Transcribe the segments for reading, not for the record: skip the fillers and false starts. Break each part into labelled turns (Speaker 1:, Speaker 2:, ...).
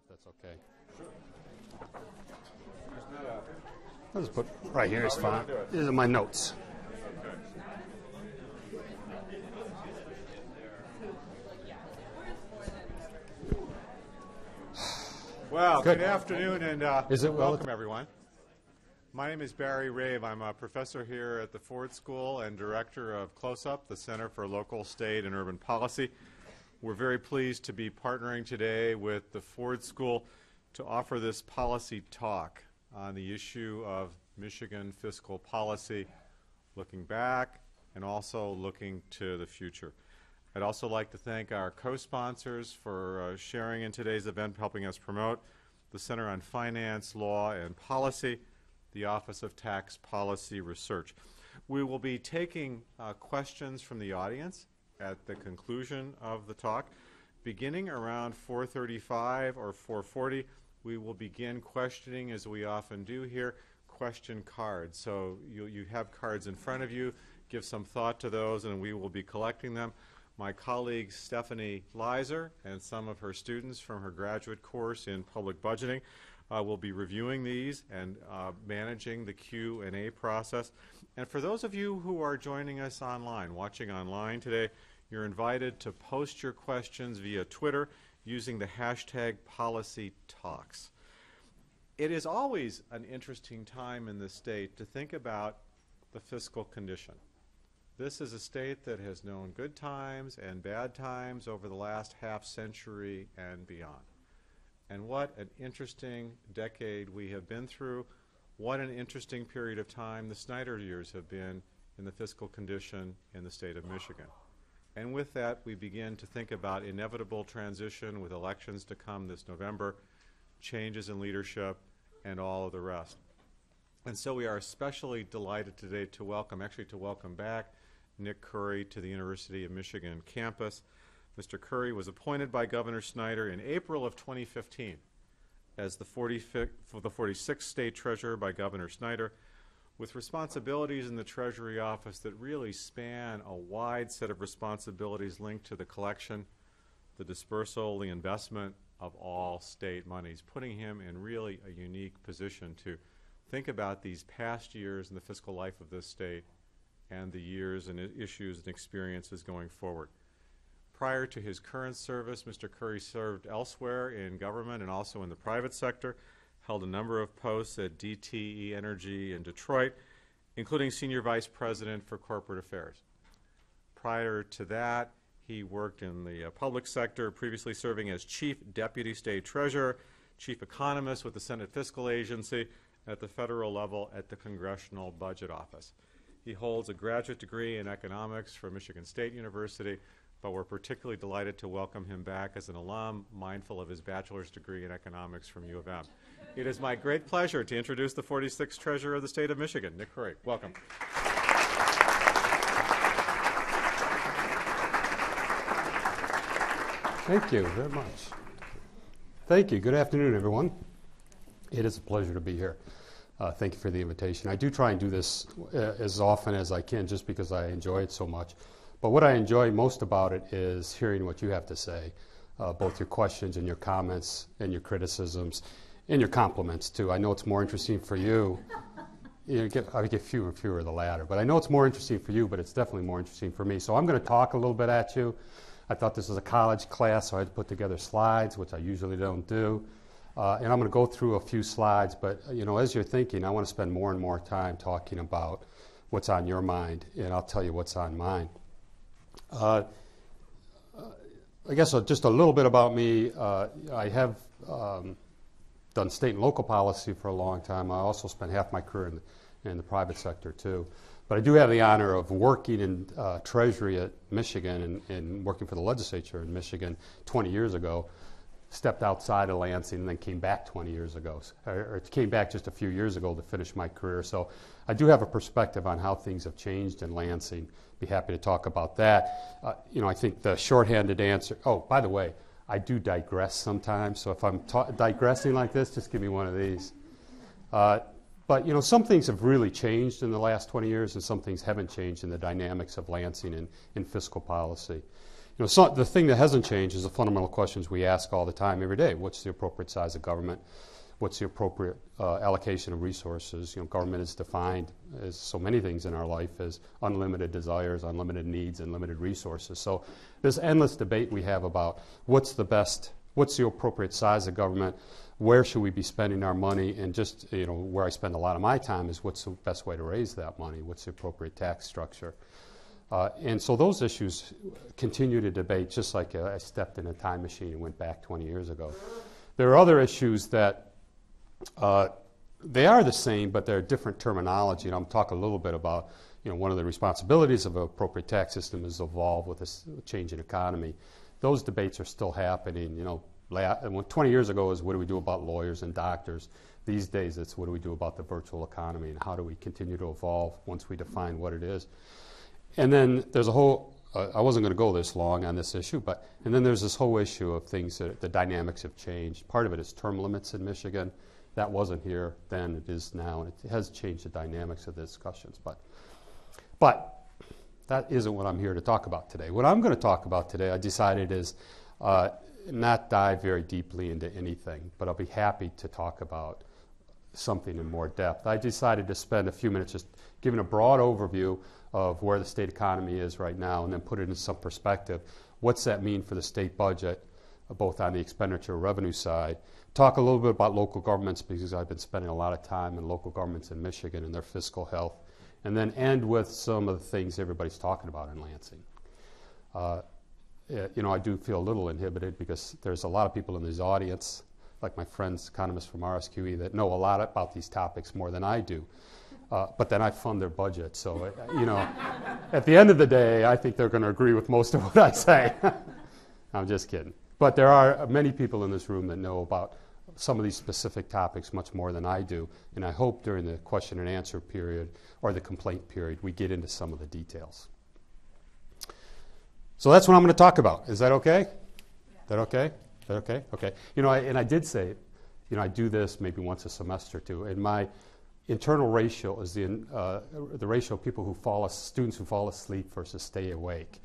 Speaker 1: if that's okay. I'll just put right here is fine. These are my notes.
Speaker 2: Well, good afternoon and welcome,
Speaker 1: well?
Speaker 2: everyone. My name is Barry Rave. I'm a professor here at the Ford School and director of Close-Up, the Center for Local, State, and Urban Policy. We're very pleased to be partnering today with the Ford School to offer this policy talk on the issue of Michigan fiscal policy, looking back and also looking to the future. I'd also like to thank our co-sponsors for sharing in today's event, helping us promote the Center on Finance, Law, and Policy, the Office of Tax Policy Research. We will be taking questions from the audience at the conclusion of the talk. Beginning around 4:35 or 4:40, we will begin questioning, as we often do here, question cards. So you have cards in front of you. Give some thought to those, and we will be collecting them. My colleague Stephanie Leiser and some of her students from her graduate course in public budgeting will be reviewing these and managing the Q&A process. And for those of you who are joining us online, watching online today, you're invited to post your questions via Twitter using the hashtag #PolicyTalks. It is always an interesting time in the state to think about the fiscal condition. This is a state that has known good times and bad times over the last half century and beyond. And what an interesting decade we have been through. What an interesting period of time the Snyder years have been in the fiscal condition in the state of Michigan. And with that, we begin to think about inevitable transition with elections to come this November, changes in leadership, and all of the rest. And so we are especially delighted today to welcome back Nick Curry to the University of Michigan campus. Mr. Curry was appointed by Governor Snyder in April of 2015 as the 46th state treasurer by Governor Snyder, with responsibilities in the Treasury Office that really span a wide set of responsibilities linked to the collection, the dispersal, the investment of all state monies, putting him in really a unique position to think about these past years in the fiscal life of this state and the years and issues and experiences going forward. Prior to his current service, Mr. Curry served elsewhere in government and also in the private sector, held a number of posts at DTE Energy in Detroit, including Senior Vice President for Corporate Affairs. Prior to that, he worked in the public sector, previously serving as Chief Deputy State Treasurer, Chief Economist with the Senate Fiscal Agency, at the federal level at the Congressional Budget Office. He holds a graduate degree in economics from Michigan State University, but we're particularly delighted to welcome him back as an alum, mindful of his bachelor's degree in economics from U of M. It is my great pleasure to introduce the 46th Treasurer of the State of Michigan, Nick Curry. Welcome.
Speaker 1: Thank you very much. Thank you. Good afternoon, everyone. It is a pleasure to be here. Thank you for the invitation. I do try and do this as often as I can just because I enjoy it so much. But what I enjoy most about it is hearing what you have to say, both your questions and your comments and your criticisms and your compliments, too. I know it's more interesting for you. I get fewer and fewer of the latter. But I know it's more interesting for you, but it's definitely more interesting for me. So I'm going to talk a little bit at you. I thought this was a college class, so I had to put together slides, which I usually don't do. And I'm going to go through a few slides, but as you're thinking, I want to spend more and more time talking about what's on your mind, and I'll tell you what's on mine. I guess just a little bit about me. I have done state and local policy for a long time. I also spent half my career in the private sector, too. But I do have the honor of working in Treasury at Michigan and working for the legislature in Michigan 20 years ago. Stepped outside of Lansing and then came back 20 years ago, or came back just a few years ago to finish my career. So I do have a perspective on how things have changed in Lansing. Be happy to talk about that. I think the shorthanded answer, oh, by the way, I do digress sometimes. So if I'm digressing like this, just give me one of these. But some things have really changed in the last 20 years and some things haven't changed in the dynamics of Lansing and in fiscal policy. So the thing that hasn't changed is the fundamental questions we ask all the time, every day. What's the appropriate size of government? What's the appropriate allocation of resources? Government is defined as so many things in our life as unlimited desires, unlimited needs, and limited resources. So this endless debate we have about what's the appropriate size of government, where should we be spending our money, and just where I spend a lot of my time is what's the best way to raise that money, what's the appropriate tax structure. And so those issues continue to debate, just like I stepped in a time machine and went back 20 years ago. There are other issues that they are the same, but they're different terminology. And I'm talking a little bit about, one of the responsibilities of an appropriate tax system is evolve with this changing economy. Those debates are still happening. 20 years ago is what do we do about lawyers and doctors. These days it's what do we do about the virtual economy and how do we continue to evolve once we define what it is. And then there's a whole, I wasn't going to go this long on this issue, and then there's this whole issue of things that the dynamics have changed. Part of it is term limits in Michigan. That wasn't here then, it is now, and it has changed the dynamics of the discussions. But that isn't what I'm here to talk about today. What I'm going to talk about today, I decided, is not dive very deeply into anything, but I'll be happy to talk about something in more depth. I decided to spend a few minutes just giving a broad overview of where the state economy is right now and then put it in some perspective. What's that mean for the state budget, both on the expenditure and revenue side? Talk a little bit about local governments because I've been spending a lot of time in local governments in Michigan and their fiscal health. And then end with some of the things everybody's talking about in Lansing. I do feel a little inhibited because there's a lot of people in this audience, like my friends, economists from RSQE, that know a lot about these topics more than I do. But then I fund their budget. So, at the end of the day, I think they're going to agree with most of what I say. I'm just kidding. But there are many people in this room that know about some of these specific topics much more than I do. And I hope during the question and answer period or the complaint period, we get into some of the details. So that's what I'm going to talk about. Is that okay? Yeah. Is that okay? Is that okay? Okay. And I did say, I do this maybe once a semester too. And my internal ratio is the ratio of people students who fall asleep versus stay awake.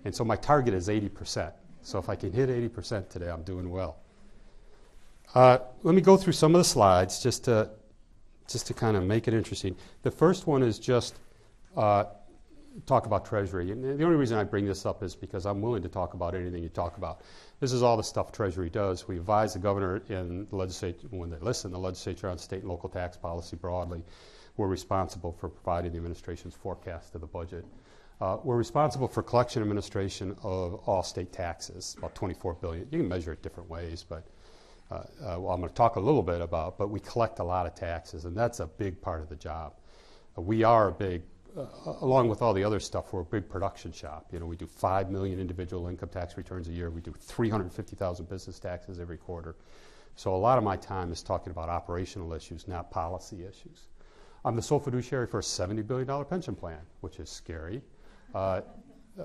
Speaker 1: And so my target is 80%. So if I can hit 80% today, I'm doing well. Let me go through some of the slides just to kind of make it interesting. The first one is just talk about Treasury. And the only reason I bring this up is because I'm willing to talk about anything you talk about. This is all the stuff Treasury does. We advise the governor and the legislature, when they listen, the legislature on state and local tax policy broadly. We're responsible for providing the administration's forecast of the budget. We're responsible for collection administration of all state taxes, about $24 billion. You can measure it different ways, but I'm going to talk a little bit about, but we collect a lot of taxes, and that's a big part of the job. We are a big, along with all the other stuff, we're a big production shop. We do 5 million individual income tax returns a year. We do 350,000 business taxes every quarter. So a lot of my time is talking about operational issues, not policy issues. I'm the sole fiduciary for a $70 billion pension plan, which is scary.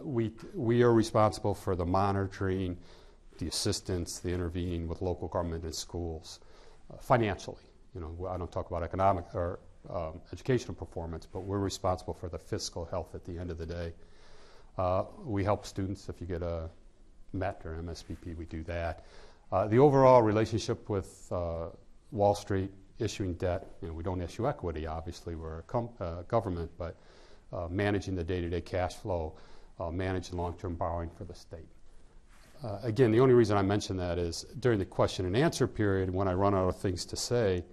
Speaker 1: We are responsible for the monitoring, the assistance, the intervening with local government and schools financially. I don't talk about economic or educational performance, but we're responsible for the fiscal health at the end of the day. We help students if you get a MET or MSVP, we do that. The overall relationship with Wall Street, issuing debt, we don't issue equity, obviously, we're a government, but managing the day-to-day cash flow, managing long-term borrowing for the state. Again, the only reason I mention that is during the question and answer period, when I run out of things to say,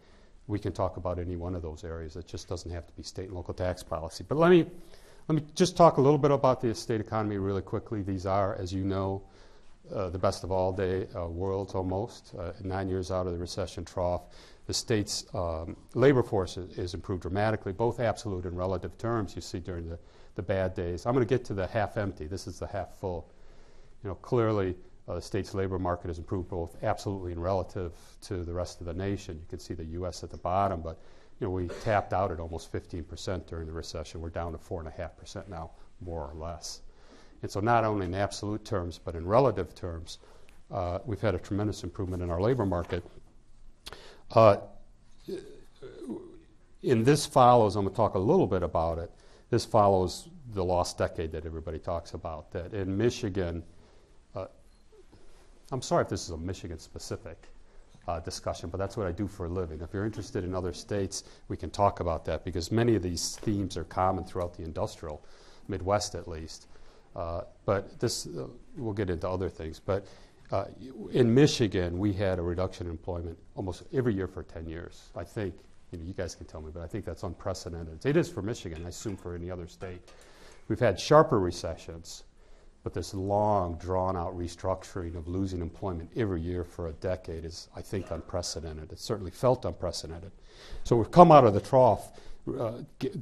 Speaker 1: we can talk about any one of those areas. It just doesn't have to be state and local tax policy. But let me just talk a little bit about the state economy really quickly. These are, as you know, the best of all day worlds almost. 9 years out of the recession trough. The state's labor force is improved dramatically, both absolute and relative terms you see during the bad days. I'm going to get to the half empty. This is the half full. Clearly the state's labor market has improved both absolutely and relative to the rest of the nation. You can see the U.S. at the bottom, but we tapped out at almost 15% during the recession. We're down to 4.5% now, more or less. And so not only in absolute terms, but in relative terms, we've had a tremendous improvement in our labor market. In this follows, I'm going to talk a little bit about it, this follows the lost decade that everybody talks about, that in Michigan, I'm sorry if this is a Michigan-specific discussion, but that's what I do for a living. If you're interested in other states, we can talk about that because many of these themes are common throughout the industrial Midwest, at least. But this, we'll get into other things. But in Michigan, we had a reduction in employment almost every year for 10 years. I think, you guys can tell me, but I think that's unprecedented. It is for Michigan, I assume for any other state. We've had sharper recessions, but this long, drawn-out restructuring of losing employment every year for a decade is, I think, unprecedented. It certainly felt unprecedented. So we've come out of the trough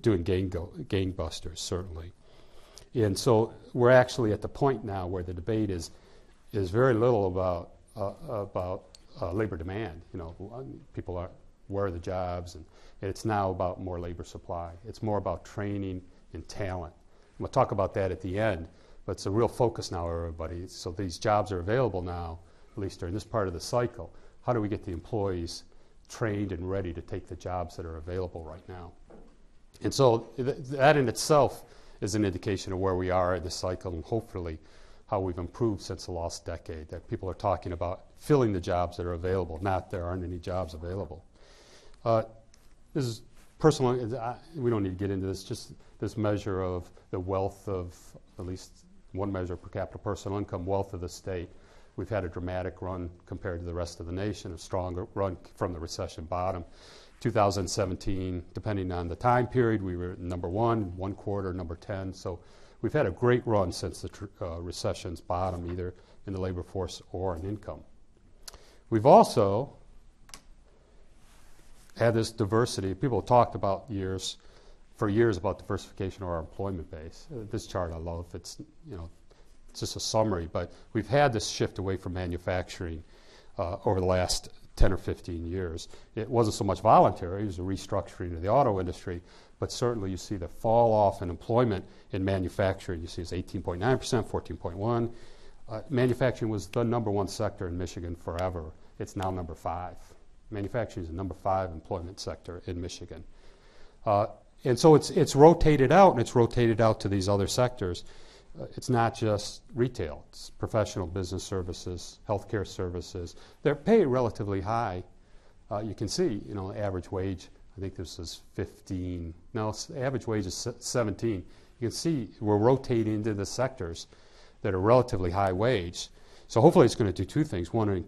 Speaker 1: doing gangbusters, certainly. And so we're actually at the point now where the debate is very little about labor demand. People are, where are the jobs? And it's now about more labor supply. It's more about training and talent. I'm going to talk about that at the end. But it's a real focus now, everybody. So these jobs are available now, at least during this part of the cycle. How do we get the employees trained and ready to take the jobs that are available right now? And so that in itself is an indication of where we are in the cycle and hopefully how we've improved since the last decade, that people are talking about filling the jobs that are available, not there aren't any jobs available. This is personal. We don't need to get into this, just this measure of the wealth of, at least one measure, per capita personal income, wealth of the state. We've had a dramatic run compared to the rest of the nation, a strong run from the recession bottom. 2017, depending on the time period, we were number one quarter, number 10. So we've had a great run since the recession's bottom, either in the labor force or in income. We've also had this diversity. People have talked about for years about diversification of our employment base. This chart I love. It's just a summary, but we've had this shift away from manufacturing over the last 10 or 15 years. It wasn't so much voluntary. It was a restructuring of the auto industry, but certainly you see the fall off in employment in manufacturing. You see it's 18.9%, 14.1%. Manufacturing was the number one sector in Michigan forever. It's now number 5. Manufacturing is the number 5 employment sector in Michigan. And so it's rotated out, and it's rotated out to these other sectors. It's not just retail. It's professional business services, healthcare services. They're paid relatively high. You can see, average wage, I think this is 15. No, average wage is 17. You can see we're rotating into the sectors that are relatively high wage. So hopefully it's going to do two things. One,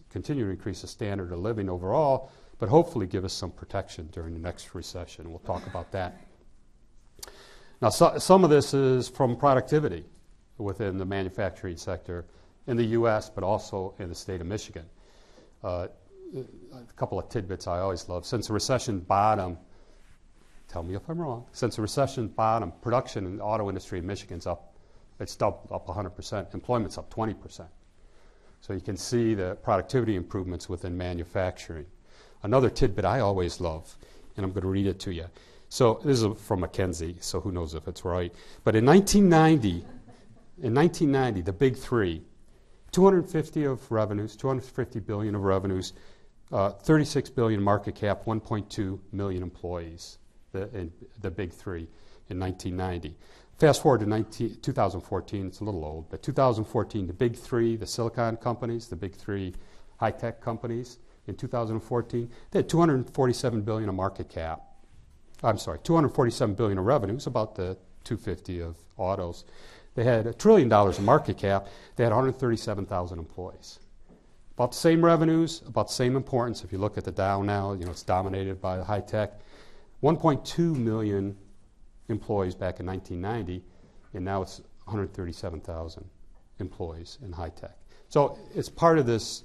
Speaker 1: continue to increase the standard of living overall, but hopefully give us some protection during the next recession. We'll talk about that. Now, some of this is from productivity within the manufacturing sector in the U.S., but also in the state of Michigan. A couple of tidbits I always love. Since the recession bottom, tell me if I'm wrong, since the recession bottom, production in the auto industry in Michigan's up. It's up 100%. Employment's up 20%. So you can see the productivity improvements within manufacturing. Another tidbit I always love, and I'm going to read it to you. So this is from McKinsey, so who knows if it's right. But in 1990, the big three, 250 billion of revenues, 36 billion market cap, 1.2 million employees, the big three in 1990. Fast forward to 2014, it's a little old, but 2014, the big three, the silicon companies, the big three high-tech companies, in 2014, they had 247 billion of market cap. 247 billion of revenues, about the 250 of autos. They had $1 trillion of market cap. They had 137,000 employees. About the same revenues, about the same importance. If you look at the Dow now, it's dominated by the high tech. 1.2 million employees back in 1990, and now it's 137,000 employees in high tech. So it's part of this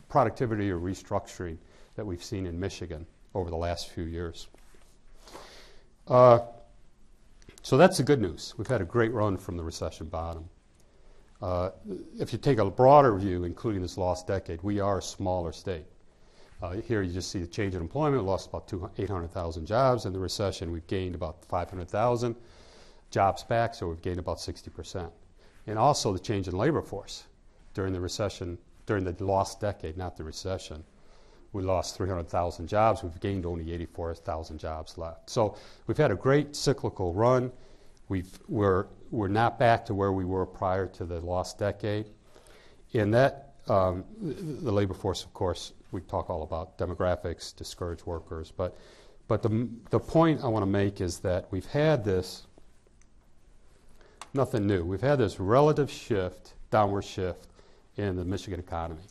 Speaker 1: productivity or restructuring that we've seen in Michigan over the last few years. So that's the good news. We've had a great run from the recession bottom. If you take a broader view, including this last decade, we are a smaller state. Here you just see the change in employment. We lost about 800,000 jobs. In the recession, we've gained about 500,000 jobs back, so we've gained about 60%. And also the change in labor force during the recession, during the last decade, not the recession. We lost 300,000 jobs. We've gained only 84,000 jobs left. So we've had a great cyclical run. We're not back to where we were prior to the last decade. And that the labor force, of course, we talk all about demographics, discouraged workers, but the point I want to make is that we've had this, nothing new, we've had this relative shift, downward shift in the Michigan economy.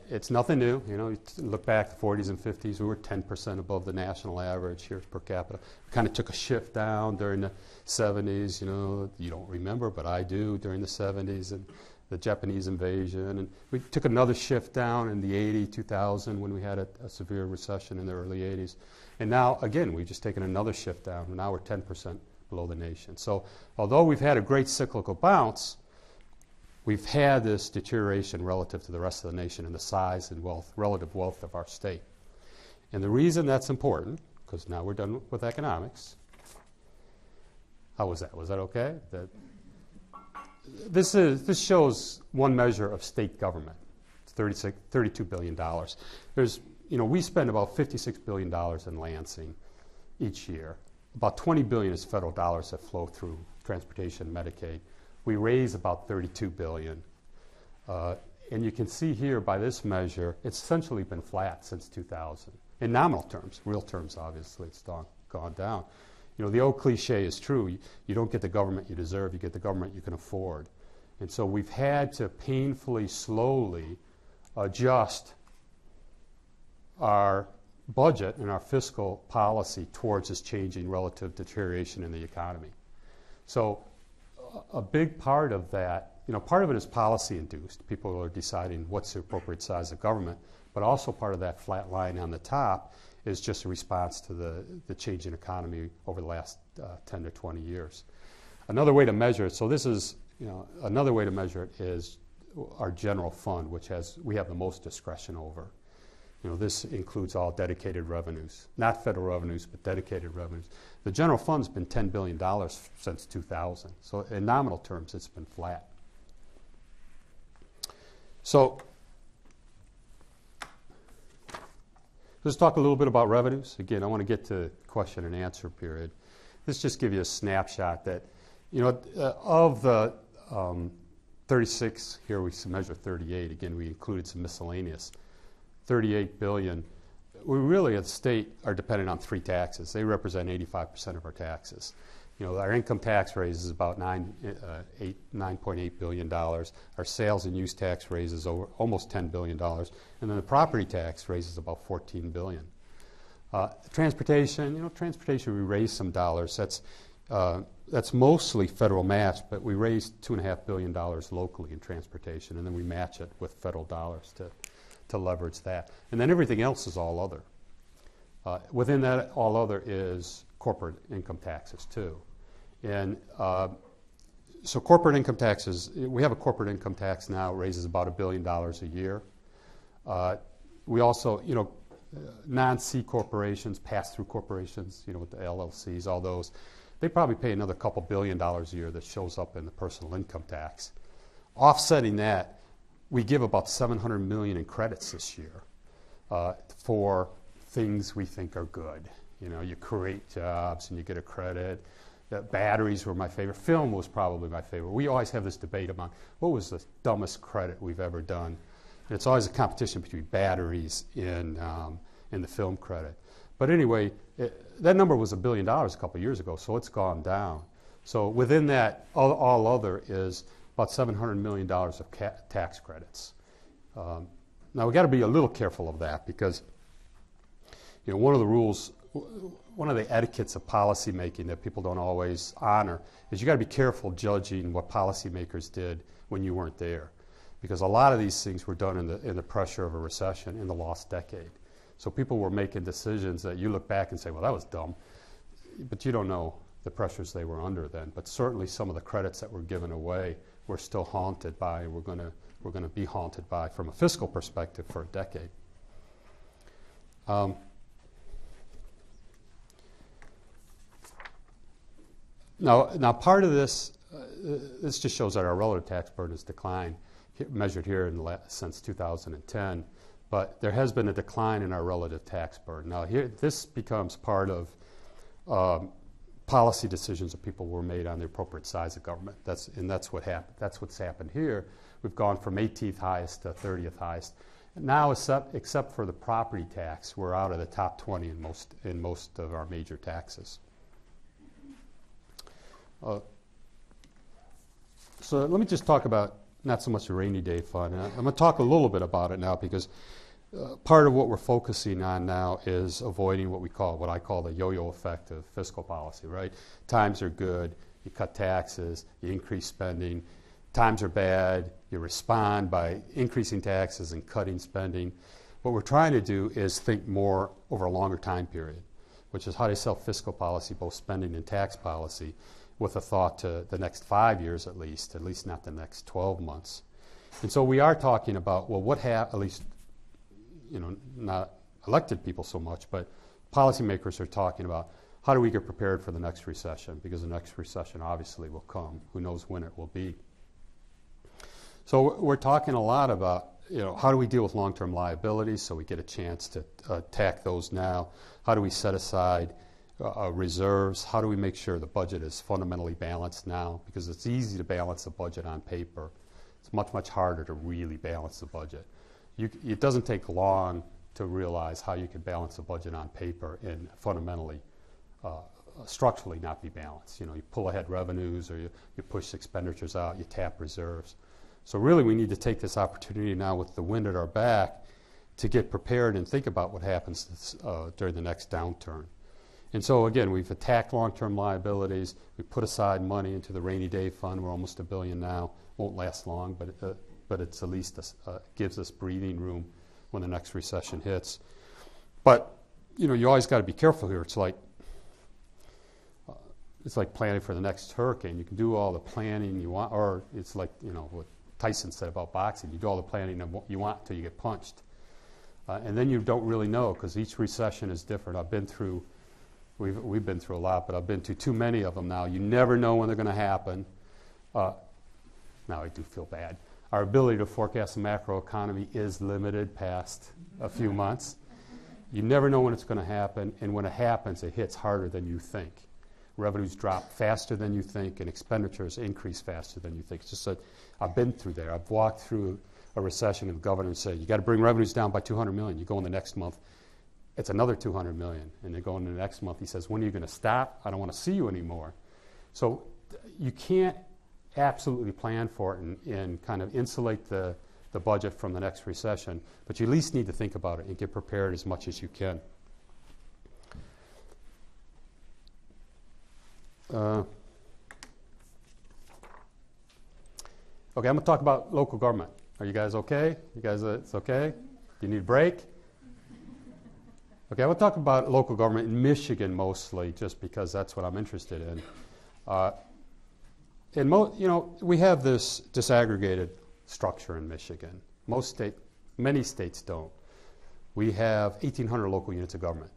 Speaker 1: It's nothing new. You know, you look back the 40s and 50s, we were 10% above the national average here per capita. We kind of took a shift down during the 70s. You know, you don't remember, but I do, during the 70s and the Japanese invasion. And we took another shift down in the 80, 2000 when we had a severe recession in the early 80s. And now, again, we've just taken another shift down. And now we're 10% below the nation. So although we've had a great cyclical bounce, we've had this deterioration relative to the rest of the nation in the size and wealth, relative wealth of our state. And the reason that's important, because now we're done with economics. How was that? Was that okay? This shows one measure of state government. It's $32 billion. There's, you know, we spend about $56 billion in Lansing each year. About $20 billion is federal dollars that flow through transportation, Medicaid. We raise about $32 billion. And you can see here by this measure, it's essentially been flat since 2000. In nominal terms, real terms, obviously, it's gone down. You know, the old cliche is true. You don't get the government you deserve, you get the government you can afford. And so we've had to painfully, slowly adjust our budget and our fiscal policy towards this changing relative deterioration in the economy. So a big part of that, you know, part of it is policy induced. People are deciding what's the appropriate size of government, but also part of that flat line on the top is just a response to the changing economy over the last 10 to 20 years. Another way to measure it, so this is, you know, another way to measure it is our general fund, which we have the most discretion over. You know, this includes all dedicated revenues, not federal revenues, but dedicated revenues. The general fund's been $10 billion since 2000. So in nominal terms, it's been flat. So let's talk a little bit about revenues. Again, I want to get to question and answer period. This just gives you a snapshot that, you know, of the 36, here we measure 38. Again, we included some miscellaneous. 38 billion. We really, as a state, are dependent on three taxes. They represent 85% of our taxes. You know, our income tax rate is about $9.8 billion. Our sales and use tax raises over almost $10 billion. And then the property tax raises about $14 billion. Transportation, you know, transportation, we raise some dollars. That's mostly federal match, but we raised $2.5 billion locally in transportation, and then we match it with federal dollars to leverage that. And then everything else is all other. Within that all other is corporate income taxes too. And so corporate income taxes, we have a corporate income tax now, raises about $1 billion a year. We also, you know, non-C corporations, pass-through corporations, you know, with the LLCs, all those, they probably pay another couple $1 billion a year that shows up in the personal income tax. Offsetting that, we give about $700 million in credits this year for things we think are good. You know, you create jobs and you get a credit. Batteries were my favorite. Film was probably my favorite. We always have this debate about what was the dumbest credit we've ever done. And it's always a competition between batteries and the film credit. But anyway, that number was $1 billion a couple years ago, so it's gone down. So within that, all other is about $700 million of tax credits. Now we've got to be a little careful of that because, you know, one of the rules, one of the etiquettes of policymaking that people don't always honor is you got to be careful judging what policymakers did when you weren't there, because a lot of these things were done in the pressure of a recession in the lost decade. So people were making decisions that you look back and say, well, that was dumb, but you don't know the pressures they were under then. But certainly some of the credits that were given away we're still haunted by, and we're going to be haunted by from a fiscal perspective for a decade. Now part of this, this just shows that our relative tax burden has declined, measured here since 2010. But there has been a decline in our relative tax burden. Now here, this becomes part of policy decisions of people were made on the appropriate size of government. That's what happened. That's what's happened here. We've gone from 18th highest to 30th highest. Now, except for the property tax, we're out of the top 20 in most of our major taxes. So let me just talk about not so much the rainy day fund. I'm going to talk a little bit about it now because part of what we're focusing on now is avoiding what I call the yo-yo effect of fiscal policy, right? Times are good, you cut taxes, you increase spending. Times are bad, you respond by increasing taxes and cutting spending. What we're trying to do is think more over a longer time period, which is how to sell fiscal policy, both spending and tax policy, with a thought to the next 5 years at least not the next 12 months. And so we are talking about, well, at least, not elected people so much, but policymakers are talking about how do we get prepared for the next recession, because the next recession obviously will come. Who knows when it will be. So we're talking a lot about, how do we deal with long-term liabilities so we get a chance to attack those now? How do we set aside reserves? How do we make sure the budget is fundamentally balanced now? Because it's easy to balance a budget on paper. It's much, much harder to really balance the budget. It doesn't take long to realize how you can balance a budget on paper and fundamentally, structurally not be balanced. You pull ahead revenues or you push expenditures out, you tap reserves. So really we need to take this opportunity now with the wind at our back to get prepared and think about what happens during the next downturn. And so again, we've attacked long-term liabilities. We put aside money into the rainy day fund. We're almost $1 billion now. Won't last long, but it's at least gives us breathing room when the next recession hits. But you always got to be careful here. It's like planning for the next hurricane. You can do all the planning you want, or it's like what Tyson said about boxing. You do all the planning you want until you get punched, and then you don't really know because each recession is different. We've been through a lot, but I've been to too many of them now. You never know when they're going to happen. Now I do feel bad. Our ability to forecast the macroeconomy is limited past a few months. You never know when it's going to happen, and when it happens, it hits harder than you think. Revenues drop faster than you think, and expenditures increase faster than you think. It's just that I've been through there. I've walked through a recession, and the governor said, you got to bring revenues down by $200 million. You go in the next month, it's another $200 million. And they go in the next month, he says, when are you going to stop? I don't want to see you anymore. So you can't absolutely plan for it and kind of insulate the budget from the next recession, but you at least need to think about it and get prepared as much as you can. Okay, I'm going to talk about local government. Are you guys okay? It's okay? Do you need a break? Okay, I want to talk about local government in Michigan mostly, just because that's what I'm interested in. We have this disaggregated structure in Michigan. Many states don't. We have 1,800 local units of government.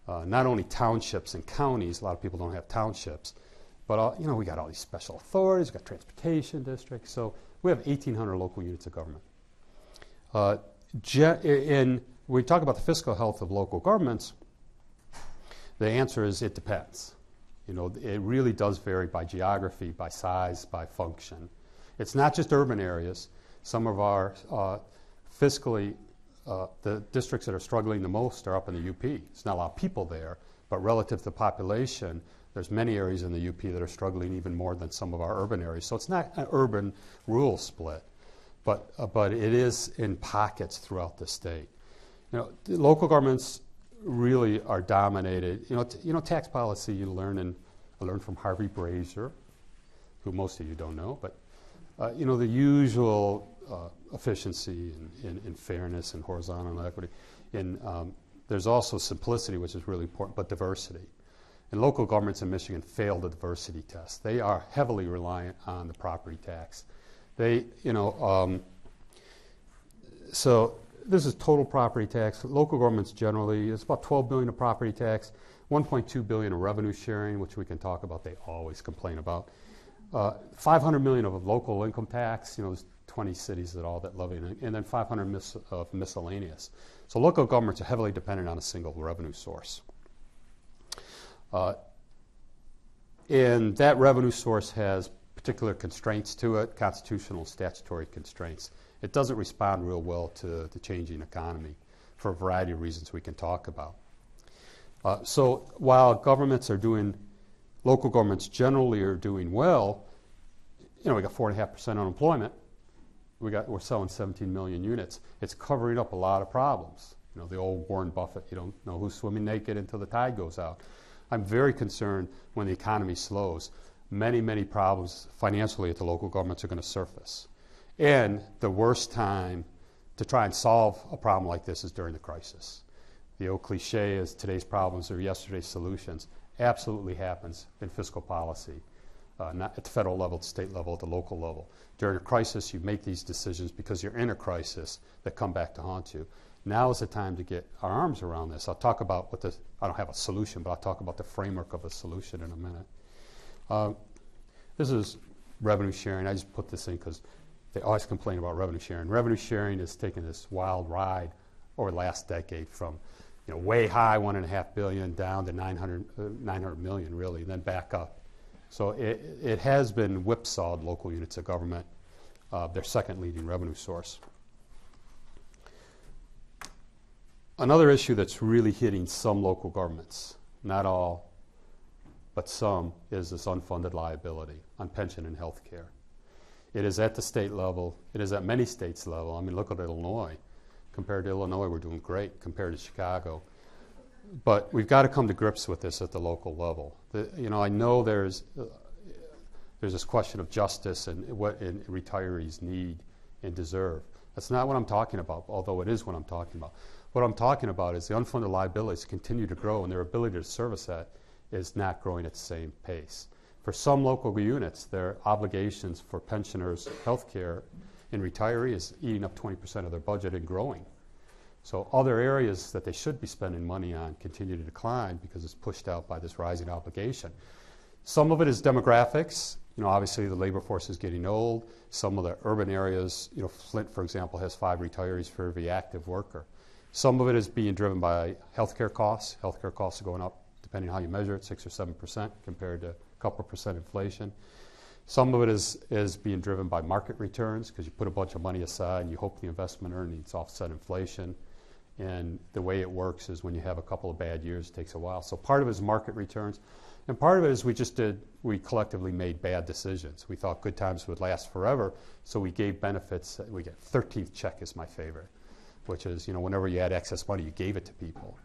Speaker 1: Not only townships and counties, a lot of people don't have townships, but we got all these special authorities, we've got transportation districts, so we have 1,800 local units of government. When we talk about the fiscal health of local governments, the answer is it depends. It really does vary by geography, by size, by function. It's not just urban areas. Some of our fiscally the districts that are struggling the most are up in the UP. There's not a lot of people there, but relative to the population, there's many areas in the UP that are struggling even more than some of our urban areas. So it's not an urban-rural split, but it is in pockets throughout the state. The local governments really are dominated. Tax policy I learned from Harvey Brazier, who most of you don't know, but the usual efficiency and fairness and horizontal equity. There's also simplicity, which is really important, but diversity. And local governments in Michigan fail the diversity test. They are heavily reliant on the property tax. So this is total property tax. Local governments generally, it's about $12 billion of property tax, $1.2 billion of revenue sharing, which we can talk about. They always complain about. $500 million of local income tax. There's 20 cities that levy, and then $500 of miscellaneous. So local governments are heavily dependent on a single revenue source. And that revenue source has particular constraints to it, constitutional, statutory constraints. It doesn't respond real well to the changing economy for a variety of reasons we can talk about. So while local governments generally are doing well, we got 4.5% unemployment. We're selling 17 million units. It's covering up a lot of problems. The old Warren Buffett, you don't know who's swimming naked until the tide goes out. I'm very concerned when the economy slows. Many, many problems financially at the local governments are going to surface. And the worst time to try and solve a problem like this is during the crisis. The old cliche is today's problems are yesterday's solutions. Absolutely happens in fiscal policy, not at the federal level, at the state level, at the local level. During a crisis, you make these decisions because you're in a crisis that come back to haunt you. Now is the time to get our arms around this. I'll talk about I don't have a solution, but I'll talk about the framework of a solution in a minute. This is revenue sharing. I just put this in because they always complain about revenue sharing. Revenue sharing has taken this wild ride over the last decade from way high, $1.5 billion, down to 900 million, really, and then back up. So it has been whipsawed local units of government, their second leading revenue source. Another issue that's really hitting some local governments, not all, but some, is this unfunded liability on pension and health care. It is at the state level. It is at many states' level. I mean, look at Illinois. Compared to Illinois, we're doing great compared to Chicago. But we've got to come to grips with this at the local level. I know there's this question of justice and what retirees need and deserve. That's not what I'm talking about, although it is what I'm talking about. What I'm talking about is the unfunded liabilities continue to grow, and their ability to service that is not growing at the same pace. For some local units, their obligations for pensioners' health care and retiree is eating up 20% of their budget and growing. So other areas that they should be spending money on continue to decline because it's pushed out by this rising obligation. Some of it is demographics. Obviously the labor force is getting old. Some of the urban areas, Flint, for example, has 5 retirees for every active worker. Some of it is being driven by healthcare costs. Healthcare costs are going up, depending on how you measure it, 6 or 7% compared to a couple percent inflation. Some of it is being driven by market returns because you put a bunch of money aside and you hope the investment earnings offset inflation. And the way it works is when you have a couple of bad years, it takes a while. So part of it is market returns. And part of it is we collectively made bad decisions. We thought good times would last forever, so we gave benefits. We get 13th check is my favorite, which is, whenever you had excess money, you gave it to people.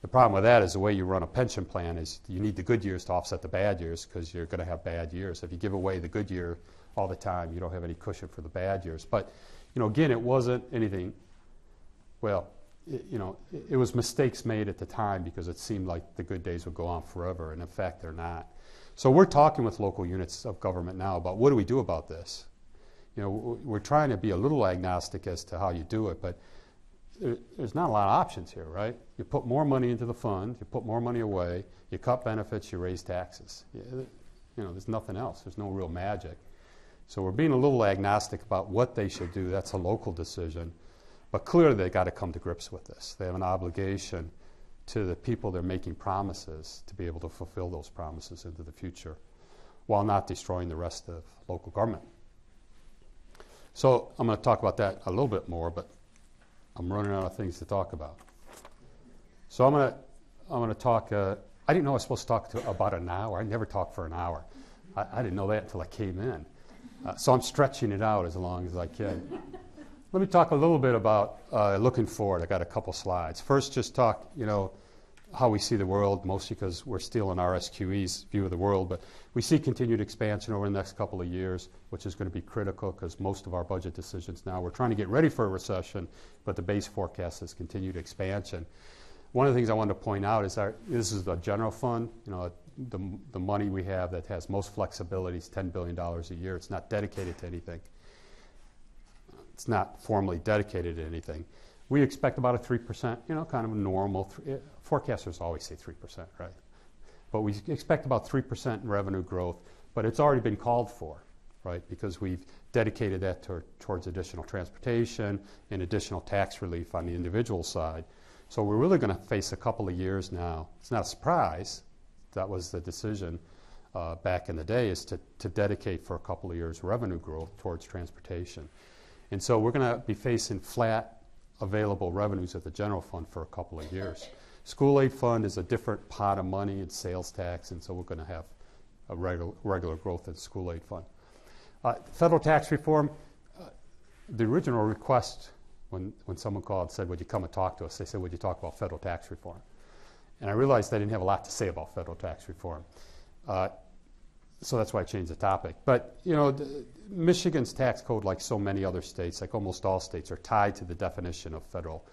Speaker 1: The problem with that is the way you run a pension plan is you need the good years to offset the bad years because you're going to have bad years. If you give away the good year all the time, you don't have any cushion for the bad years. But, again, it wasn't anything, it was mistakes made at the time because it seemed like the good days would go on forever, and in fact, they're not. So we're talking with local units of government now about what do we do about this? We're trying to be a little agnostic as to how you do it, but there's not a lot of options here, right? You put more money into the fund, you put more money away, you cut benefits, you raise taxes. There's nothing else. There's no real magic. So we're being a little agnostic about what they should do. That's a local decision. But clearly they've got to come to grips with this. They have an obligation to the people they're making promises to be able to fulfill those promises into the future while not destroying the rest of local government. So I'm going to talk about that a little bit more, but I'm running out of things to talk about. So I'm going to talk. I didn't know I was supposed to talk about an hour. I never talk for an hour. I didn't know that until I came in. So I'm stretching it out as long as I can. Let me talk a little bit about looking forward. I got a couple slides. First, just talk, how we see the world, mostly because we're still in RSQE's view of the world, but we see continued expansion over the next couple of years, which is going to be critical because most of our budget decisions now, we're trying to get ready for a recession, but the base forecast is continued expansion. One of the things I wanted to point out is this is the general fund, the money we have that has most flexibility is $10 billion a year. It's not dedicated to anything. It's not formally dedicated to anything. We expect about a 3%, kind of a normal. Forecasters always say 3%, right? But we expect about 3% in revenue growth, but it's already been called for, right? Because we've dedicated that towards additional transportation and additional tax relief on the individual side. So we're really going to face a couple of years now. It's not a surprise. That was the decision back in the day is to dedicate for a couple of years revenue growth towards transportation. And so we're going to be facing flat available revenues at the general fund for a couple of years. School aid fund is a different pot of money and sales tax, and so we're going to have a regular growth in school aid fund. Federal tax reform, the original request when someone called and said, would you come and talk to us, they said, would you talk about federal tax reform? And I realized I didn't have a lot to say about federal tax reform. So that's why I changed the topic. But, you know, Michigan's tax code, like so many other states, like almost all states, are tied to the definition of federal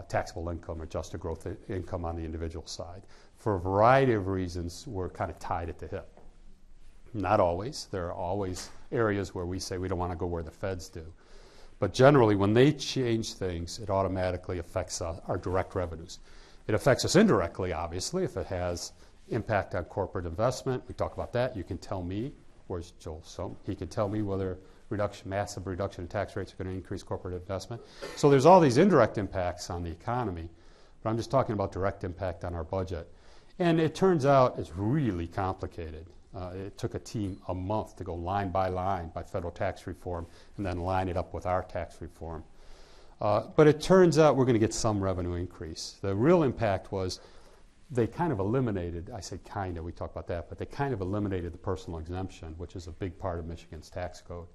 Speaker 1: taxable income or adjusted growth income on the individual side. For a variety of reasons, we're kind of tied at the hip. Not always. There are always areas where we say we don't want to go where the feds do. But generally, when they change things, it automatically affects our direct revenues. It affects us indirectly, obviously, if it has impact on corporate investment. We talk about that. You can tell me, where's Joel Sum? He can tell me whether massive reduction in tax rates are going to increase corporate investment. So there's all these indirect impacts on the economy, but I'm just talking about direct impact on our budget. And it turns out it's really complicated. It took a team a month to go line by federal tax reform and then line it up with our tax reform. But it turns out we're going to get some revenue increase. The real impact was they kind of eliminated, I say kind of, we talk about that, but they kind of eliminated the personal exemption, which is a big part of Michigan's tax code.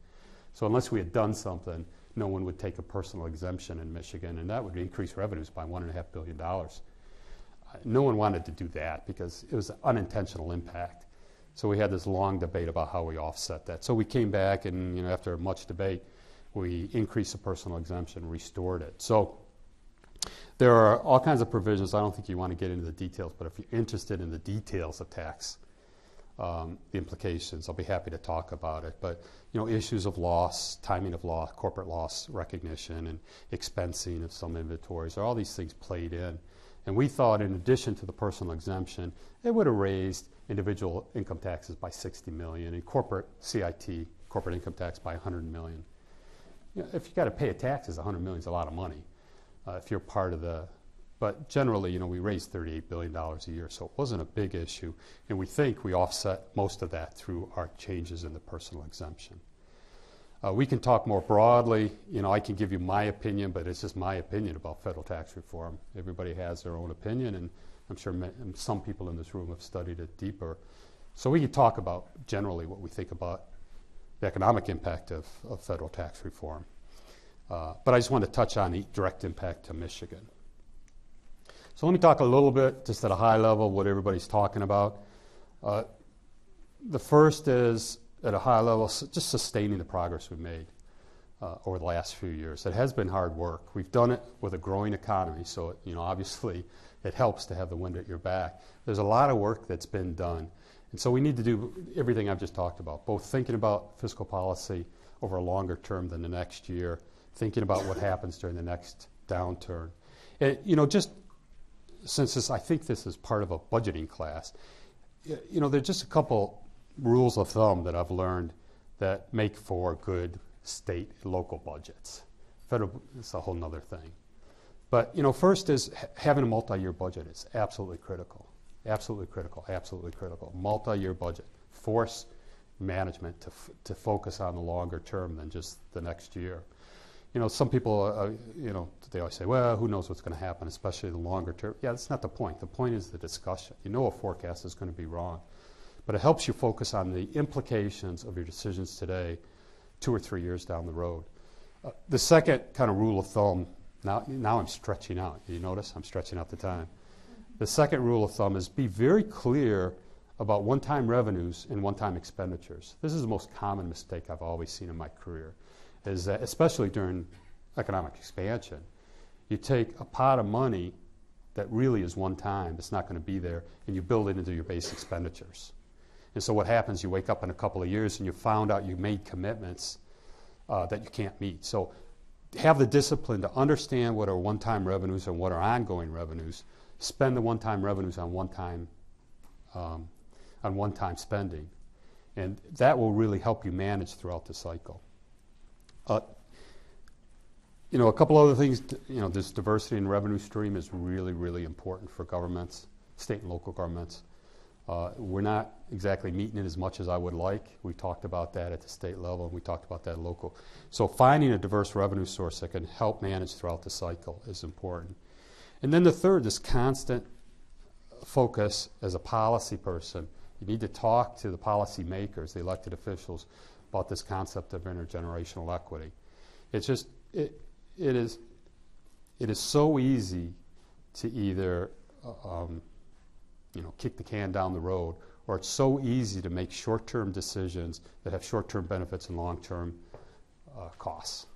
Speaker 1: So unless we had done something, no one would take a personal exemption in Michigan, and that would increase revenues by $1.5 billion. No one wanted to do that because it was an unintentional impact. So we had this long debate about how we offset that. So we came back, and after much debate, we increased the personal exemption, restored it. So there are all kinds of provisions. I don't think you want to get into the details, but if you're interested in the details of tax, the implications, I'll be happy to talk about it. But issues of loss, timing of loss, corporate loss recognition, and expensing of some inventories, all these things played in. And we thought, in addition to the personal exemption, it would have raised individual income taxes by $60 million and corporate CIT, corporate income tax, by $100 million. If you got to pay a taxes, $100 million is a lot of money. If you're part of but generally, we raised $38 billion a year, so it wasn't a big issue. And we think we offset most of that through our changes in the personal exemption. We can talk more broadly. I can give you my opinion, but it's just my opinion about federal tax reform. Everybody has their own opinion, and I'm sure some people in this room have studied it deeper. So we can talk about generally what we think about the economic impact of federal tax reform. But I just want to touch on the direct impact to Michigan. So let me talk a little bit, just at a high level, what everybody's talking about. The first is, at a high level, just sustaining the progress we've made over the last few years. It has been hard work. We've done it with a growing economy, so obviously it helps to have the wind at your back. There's a lot of work that's been done, and so we need to do everything I've just talked about, both thinking about fiscal policy over a longer term than the next year, thinking about what happens during the next downturn. And, just since I think this is part of a budgeting class, there's just a couple rules of thumb that I've learned that make for good state and local budgets. Federal is a whole nother thing. But, first is having a multi-year budget is absolutely critical. Absolutely critical, absolutely critical. Multi-year budget. Force management to focus on the longer term than just the next year. Some people, they always say, well, who knows what's going to happen, especially the longer term. Yeah, that's not the point. The point is the discussion. A forecast is going to be wrong. But it helps you focus on the implications of your decisions today 2 or 3 years down the road. The second kind of rule of thumb, now I'm stretching out. You notice I'm stretching out the time. The second rule of thumb is be very clear about one-time revenues and one-time expenditures. This is the most common mistake I've always seen in my career, is that especially during economic expansion, you take a pot of money that really is one time, it's not going to be there, and you build it into your base expenditures. And so what happens, you wake up in a couple of years and you found out you made commitments that you can't meet. So have the discipline to understand what are one-time revenues and what are ongoing revenues. Spend the one-time revenues on one-time spending. And that will really help you manage throughout the cycle. A couple other things, this diversity in revenue stream is really, really important for governments, state and local governments. We're not exactly meeting it as much as I would like. We talked about that at the state level, and we talked about that local. So finding a diverse revenue source that can help manage throughout the cycle is important. And then the third, this constant focus as a policy person. You need to talk to the policy makers, the elected officials, about this concept of intergenerational equity. It's just, it is so easy to either kick the can down the road, or it's so easy to make short-term decisions that have short-term benefits and long-term costs.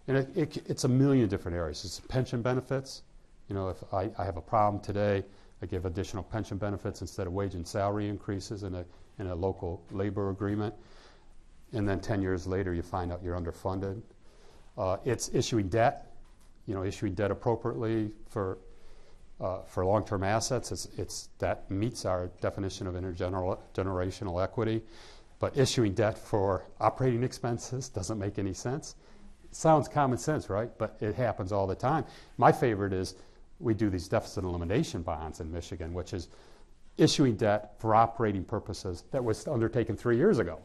Speaker 1: And it's a million different areas. It's pension benefits. If I have a problem today, I give additional pension benefits instead of wage and salary increases in a local labor agreement. And then 10 years later, you find out you're underfunded. It's issuing debt, issuing debt appropriately for long-term assets. That meets our definition of intergenerational equity. But issuing debt for operating expenses doesn't make any sense. It sounds common sense, right? But it happens all the time. My favorite is we do these deficit elimination bonds in Michigan, which is issuing debt for operating purposes that was undertaken 3 years ago.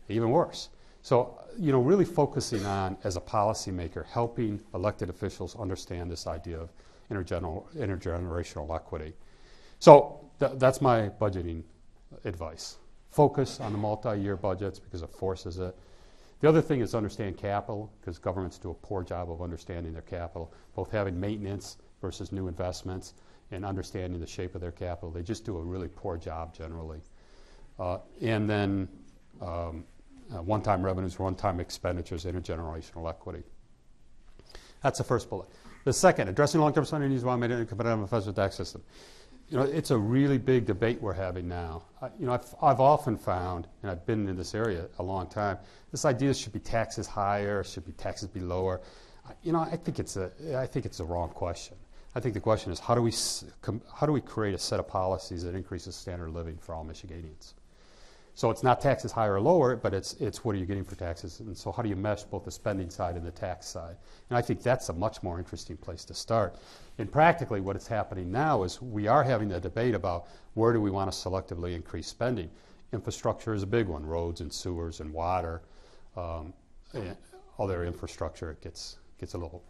Speaker 1: Even worse. So, really focusing on, as a policymaker, helping elected officials understand this idea of intergenerational equity. So that's my budgeting advice. Focus on the multi-year budgets because it forces it. The other thing is understand capital, because governments do a poor job of understanding their capital, both having maintenance versus new investments and understanding the shape of their capital. They just do a really poor job generally. And then one-time revenues, one-time expenditures, intergenerational equity. That's the first bullet. The second, addressing long-term spending needs while maintaining a competitive federal tax system. It's a really big debate we're having now. I've often found, and I've been in this area a long time, this idea should be taxes higher, should be taxes be lower. I think it's a wrong question. I think the question is how do we create a set of policies that increases standard of living for all Michiganians? So it's not taxes higher or lower, but it's what are you getting for taxes, and so how do you mesh both the spending side and the tax side? And I think that's a much more interesting place to start. And practically what is happening now is we are having the debate about where do we want to selectively increase spending. Infrastructure is a big one, roads and sewers and water, and other infrastructure. It gets a little,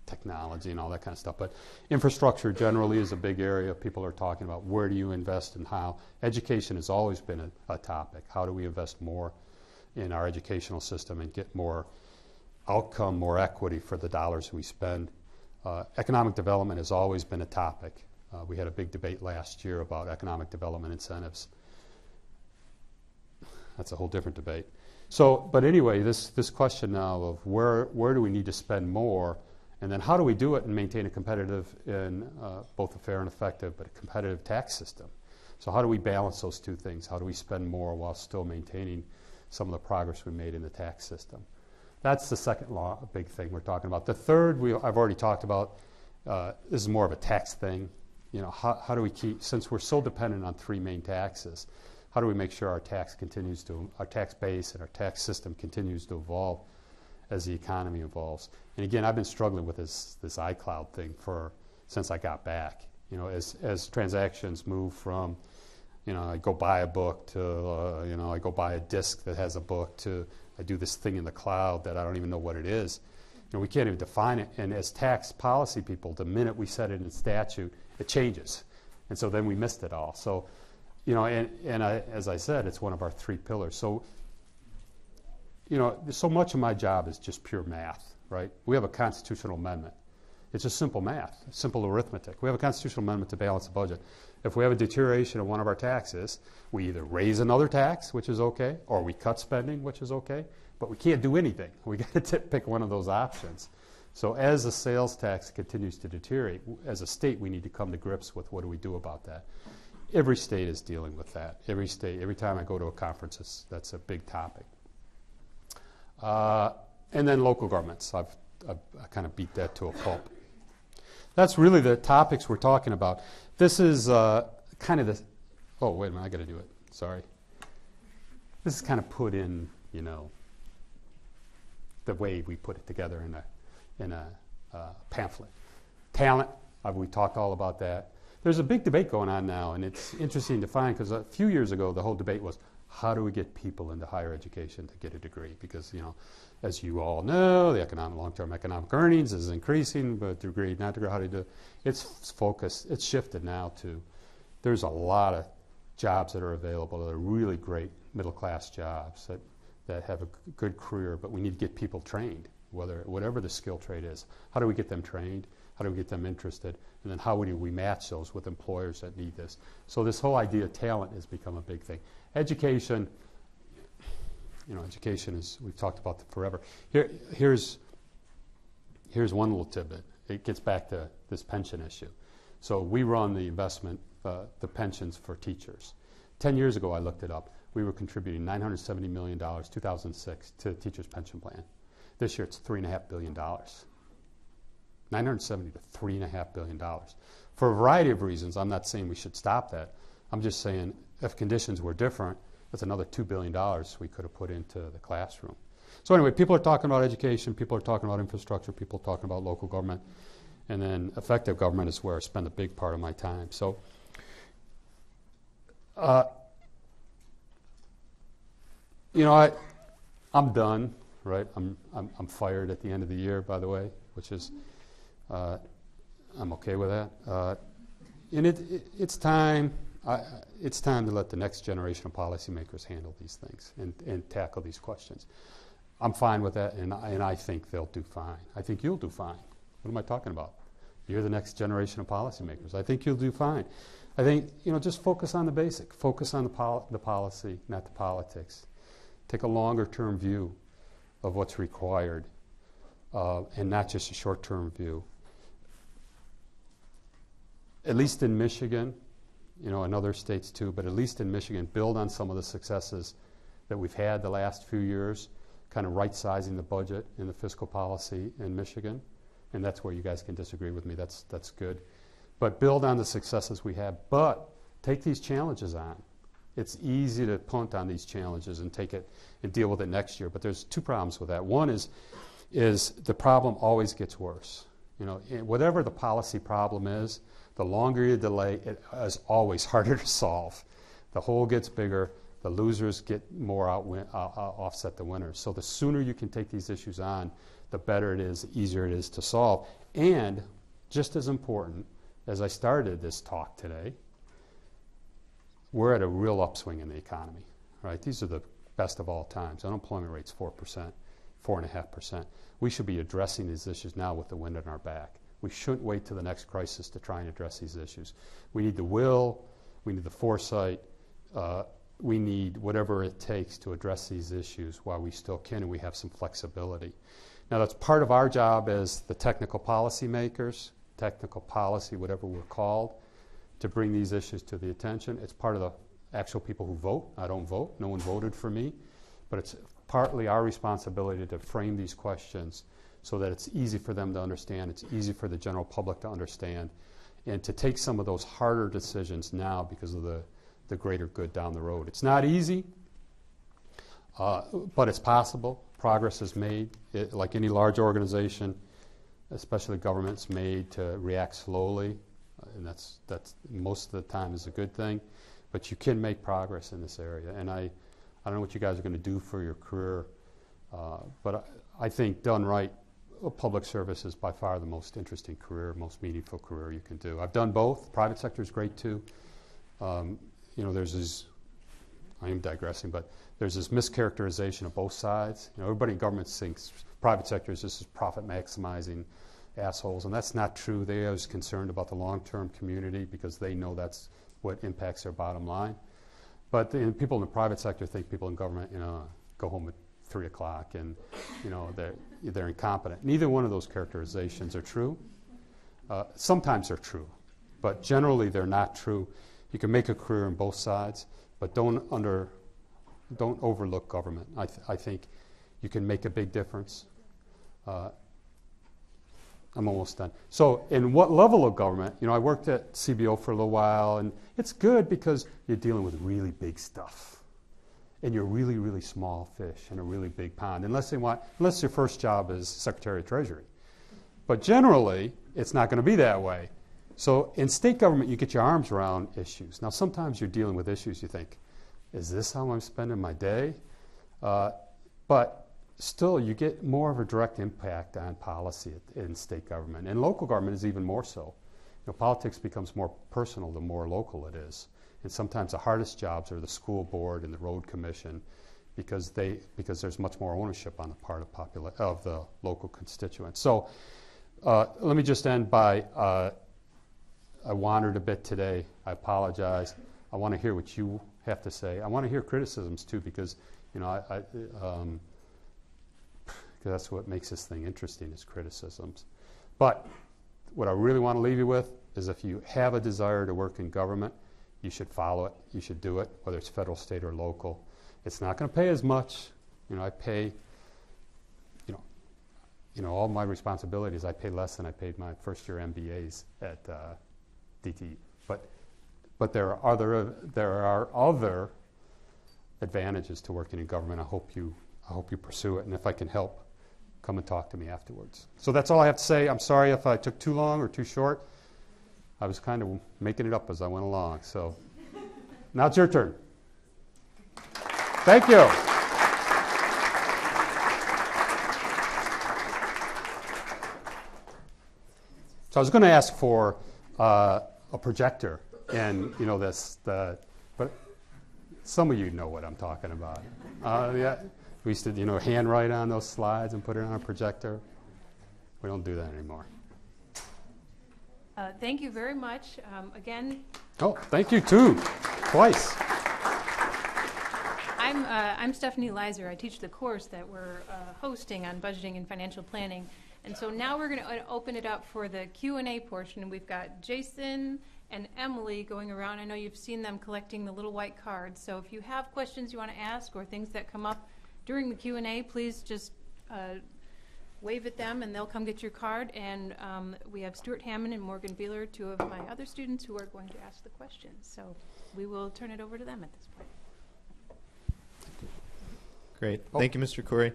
Speaker 1: technology and all that kind of stuff. But infrastructure generally is a big area. People are talking about where do you invest and how. Education has always been a topic. How do we invest more in our educational system and get more outcome, more equity for the dollars we spend? Economic development has always been a topic. We had a big debate last year about economic development incentives. That's a whole different debate. So, but anyway, this question now of where do we need to spend more, and then how do we do it and maintain a competitive and both a fair and effective, but a competitive tax system? So how do we balance those two things? How do we spend more while still maintaining some of the progress we made in the tax system? That's the second big thing we're talking about. The third, I've already talked about. This is more of a tax thing. How do we keep, since we're so dependent on three main taxes, how do we make sure our tax base and our tax system continues to evolve as the economy evolves? And again, I've been struggling with this iCloud thing since I got back. As transactions move from, I go buy a book to, I go buy a disc that has a book to, I do this thing in the cloud that I don't even know what it is. We can't even define it. And as tax policy people, the minute we set it in statute, it changes. And so then we missed it all. So, as I said, it's one of our three pillars. So, so much of my job is just pure math, right? We have a constitutional amendment. It's just simple math, simple arithmetic. We have a constitutional amendment to balance the budget. If we have a deterioration of one of our taxes, we either raise another tax, which is okay, or we cut spending, which is okay, but we can't do anything. We got to pick one of those options. So as the sales tax continues to deteriorate, as a state, we need to come to grips with what do we do about that. Every state is dealing with that. Every state, every time I go to a conference, that's a big topic. And then local governments. I kind of beat that to a pulp. That's really the topics we're talking about. This is kind of the, oh, wait a minute, I got to do it. Sorry. This is kind of put in, the way we put it together in a pamphlet. Talent, we talked all about that. there's a big debate going on now, and it's interesting to find because a few years ago the whole debate was how do we get people into higher education to get a degree? Because, as you all know, the long-term economic earnings is increasing, but degree, not degree, how do you do it? It's focused, it's shifted now to, there's a lot of jobs that are available that are really great middle-class jobs that have a good career, but we need to get people trained, whatever the skill trade is. How do we get them trained? How do we get them interested? And then how do we match those with employers that need this? So this whole idea of talent has become a big thing. Education, education is, we've talked about forever. Here's one little tidbit. It gets back to this pension issue. So we run the investment, the pensions for teachers. 10 years ago, I looked it up. We were contributing $970 million, 2006, to the teachers' pension plan. This year, it's $3.5 billion. 970 to $3.5 billion. For a variety of reasons, I'm not saying we should stop that. I'm just saying if conditions were different, that's another $2 billion we could have put into the classroom. So anyway, people are talking about education, people are talking about infrastructure, people are talking about local government, and then effective government is where I spend a big part of my time. So I'm done, right? I'm fired at the end of the year, by the way, which is I'm okay with that. And it's time. It's time to let the next generation of policymakers handle these things and tackle these questions. I'm fine with that, and I think they'll do fine. I think you'll do fine. What am I talking about? You're the next generation of policymakers. I think you'll do fine. I think, just focus on the basic. Focus on the policy, not the politics. Take a longer-term view of what's required, and not just a short-term view. At least in Michigan, in other states too, but at least in Michigan, build on some of the successes that we've had the last few years, kind of right-sizing the budget and the fiscal policy in Michigan. And that's where you guys can disagree with me. That's good. But build on the successes we have, but take these challenges on. It's easy to punt on these challenges and take it and deal with it next year, but there's two problems with that. One is the problem always gets worse. Whatever the policy problem is, the longer you delay, it is always harder to solve. The hole gets bigger, the losers get more offset the winners. So the sooner you can take these issues on, the better it is, the easier it is to solve. And just as important, as I started this talk today, we're at a real upswing in the economy, right? These are the best of all times. Unemployment rate's 4%, 4.5%. We should be addressing these issues now with the wind in our back. We shouldn't wait till the next crisis to try and address these issues. We need the will, we need the foresight, we need whatever it takes to address these issues while we still can and we have some flexibility. Now that's part of our job as the technical policy makers, technical policy, whatever we're called, to bring these issues to the attention. It's part of the actual people who vote. I don't vote. No one voted for me. But it's partly our responsibility to frame these questions so that it's easy for them to understand, it's easy for the general public to understand, and to take some of those harder decisions now because of the greater good down the road. It's not easy, but it's possible. Progress is made. Like any large organization, especially government's made to react slowly, and that's most of the time is a good thing. But you can make progress in this area, and I don't know what you guys are going to do for your career, but I think done right, public service is by far the most interesting career, most meaningful career you can do. I've done both. Private sector is great too. There's this, I am digressing, but there's this mischaracterization of both sides. Everybody in government thinks private sector is just profit maximizing assholes, and that's not true. They are concerned about the long-term community because they know that's what impacts their bottom line. But people in the private sector think people in government, go home at 3 o'clock and, they're incompetent. Neither one of those characterizations are true. Sometimes they're true, but generally they're not true. You can make a career on both sides, but don't overlook government. I think you can make a big difference. I'm almost done. So in what level of government, I worked at CBO for a little while, and it's good because you're dealing with really big stuff. And you're really, really small fish in a really big pond, unless your first job is Secretary of Treasury. But generally, it's not going to be that way. So in state government, you get your arms around issues. Now, sometimes you're dealing with issues you think, is this how I'm spending my day? But still, you get more of a direct impact on policy in state government. And local government is even more so. Politics becomes more personal the more local it is. And sometimes the hardest jobs are the school board and the road commission because there's much more ownership on the part of the local constituents. So let me just end by, I wandered a bit today. I apologize. I want to hear what you have to say. I want to hear criticisms too because, that's what makes this thing interesting is criticisms. But what I really want to leave you with is if you have a desire to work in government, you should follow it. You should do it, whether it's federal, state, or local. It's not going to pay as much. I pay, all my responsibilities, I pay less than I paid my first-year MBAs at DTE. But there are other advantages to working in government. I hope you pursue it, and if I can help, come and talk to me afterwards. So that's all I have to say. I'm sorry if I took too long or too short. I was kind of making it up as I went along. So now it's your turn. Thank you. So I was going to ask for a projector, and but some of you know what I'm talking about. Yeah. We used to, handwrite on those slides and put it on a projector. We don't do that anymore.
Speaker 3: Thank you very much. Again.
Speaker 1: Oh, thank you too. Twice.
Speaker 3: I'm Stephanie Leiser. I teach the course that we're hosting on budgeting and financial planning. And so now we're going to open it up for the Q&A portion. We've got Jason and Emily going around. I know you've seen them collecting the little white cards. So if you have questions you want to ask or things that come up during the Q&A, please just wave at them and they'll come get your card. And we have Stuart Hammond and Morgan Beeler, two of my other students who are going to ask the questions. So we will turn it over to them at this point.
Speaker 4: Great. Thank you, Mr. Corey.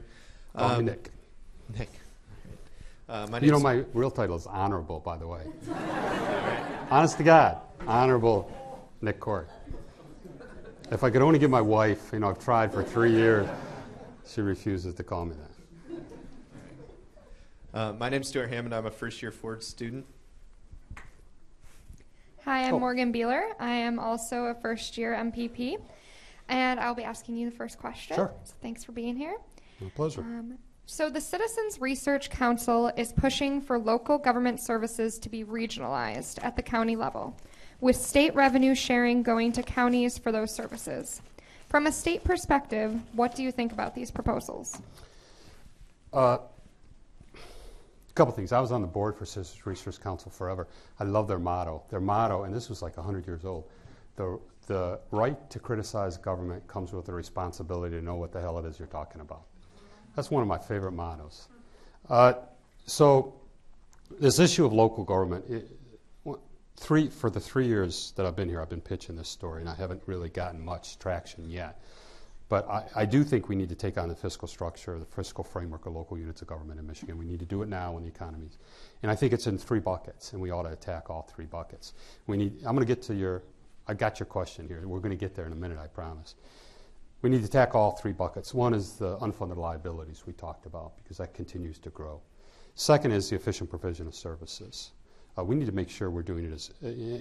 Speaker 1: Nick.
Speaker 4: Nick.
Speaker 1: My real title is Honorable, by the way. Honest to God, Honorable Nick Corey. If I could only give my wife, I've tried for 3 years. She refuses to call me
Speaker 4: that. My name's Stuart Hammond. I'm a first-year Ford student.
Speaker 5: Hi, I'm Morgan Beeler. I am also a first-year MPP, and I'll be asking you the first question.
Speaker 1: Sure.
Speaker 5: So thanks for being here.
Speaker 1: My pleasure.
Speaker 5: So the Citizens Research Council is pushing for local government services to be regionalized at the county level, with state revenue sharing going to counties for those services. From a state perspective, what do you think about these proposals?
Speaker 1: A couple things. I was on the board for Citizens Research Council forever. I love their motto. Their motto, and this was like 100 years old, the right to criticize government comes with the responsibility to know what the hell it is you're talking about. That's one of my favorite mottos. So this issue of local government, for the 3 years that I've been here, I've been pitching this story, and I haven't really gotten much traction yet. But I do think we need to take on the fiscal structure, the fiscal framework of local units of government in Michigan. We need to do it now when the economy's. And I think it's in 3 buckets, and we ought to attack all 3 buckets. I'm going to get to I got your question here. We're going to get there in a minute, I promise. We need to tackle all 3 buckets. One is the unfunded liabilities we talked about, because that continues to grow. Second is the efficient provision of services. We need to make sure we're doing it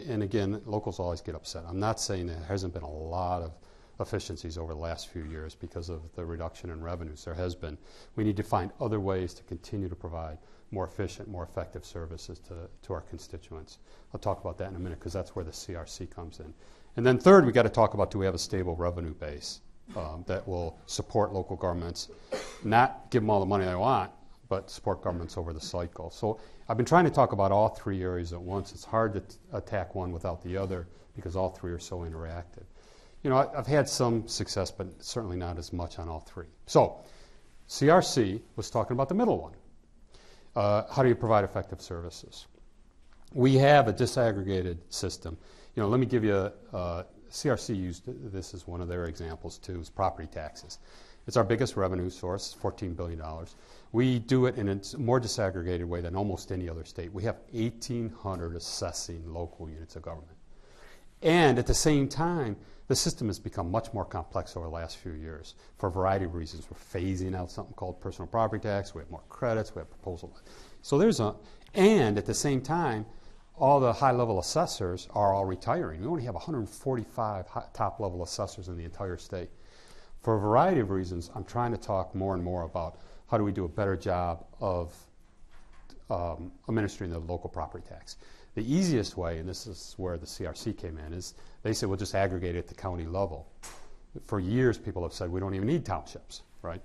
Speaker 1: and again, locals always get upset. I'm not saying there hasn't been a lot of efficiencies over the last few years because of the reduction in revenues. There has been. We need to find other ways to continue to provide more efficient, more effective services to our constituents. I'll talk about that in a minute because that's where the CRC comes in. And then third, we've got to talk about, do we have a stable revenue base that will support local governments, not give them all the money they want, but support governments over the cycle. So I've been trying to talk about all 3 areas at once. It's hard to attack one without the other because all 3 are so interactive. I've had some success, but certainly not as much on all 3. So CRC was talking about the middle one. How do you provide effective services? We have a disaggregated system. Let me give you CRC used this as one of their examples too, is property taxes. It's our biggest revenue source, $14 billion. We do it in a more disaggregated way than almost any other state. We have 1,800 assessing local units of government. And at the same time, the system has become much more complex over the last few years for a variety of reasons. We're phasing out something called personal property tax. We have more credits. We have proposal. So and at the same time, all the high-level assessors are all retiring. We only have 145 top-level assessors in the entire state. For a variety of reasons, I'm trying to talk more and more about how do we do a better job of administering the local property tax. The easiest way, and this is where the CRC came in, is they said we'll just aggregate it at the county level. For years, people have said we don't even need townships, right?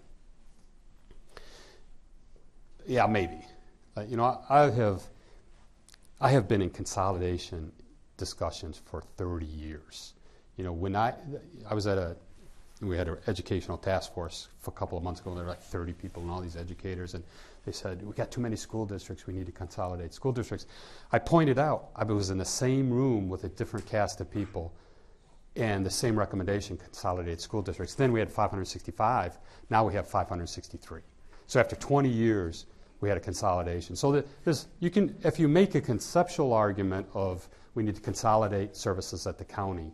Speaker 1: Yeah, maybe. I have been in consolidation discussions for 30 years. When I was we had an educational task force for a couple of months ago. There were like 30 people and all these educators, and they said, we got too many school districts, we need to consolidate school districts. I pointed out, I was in the same room with a different cast of people, and the same recommendation, consolidate school districts. Then we had 565, now we have 563. So after 20 years, we had a consolidation. So if you make a conceptual argument of we need to consolidate services at the county,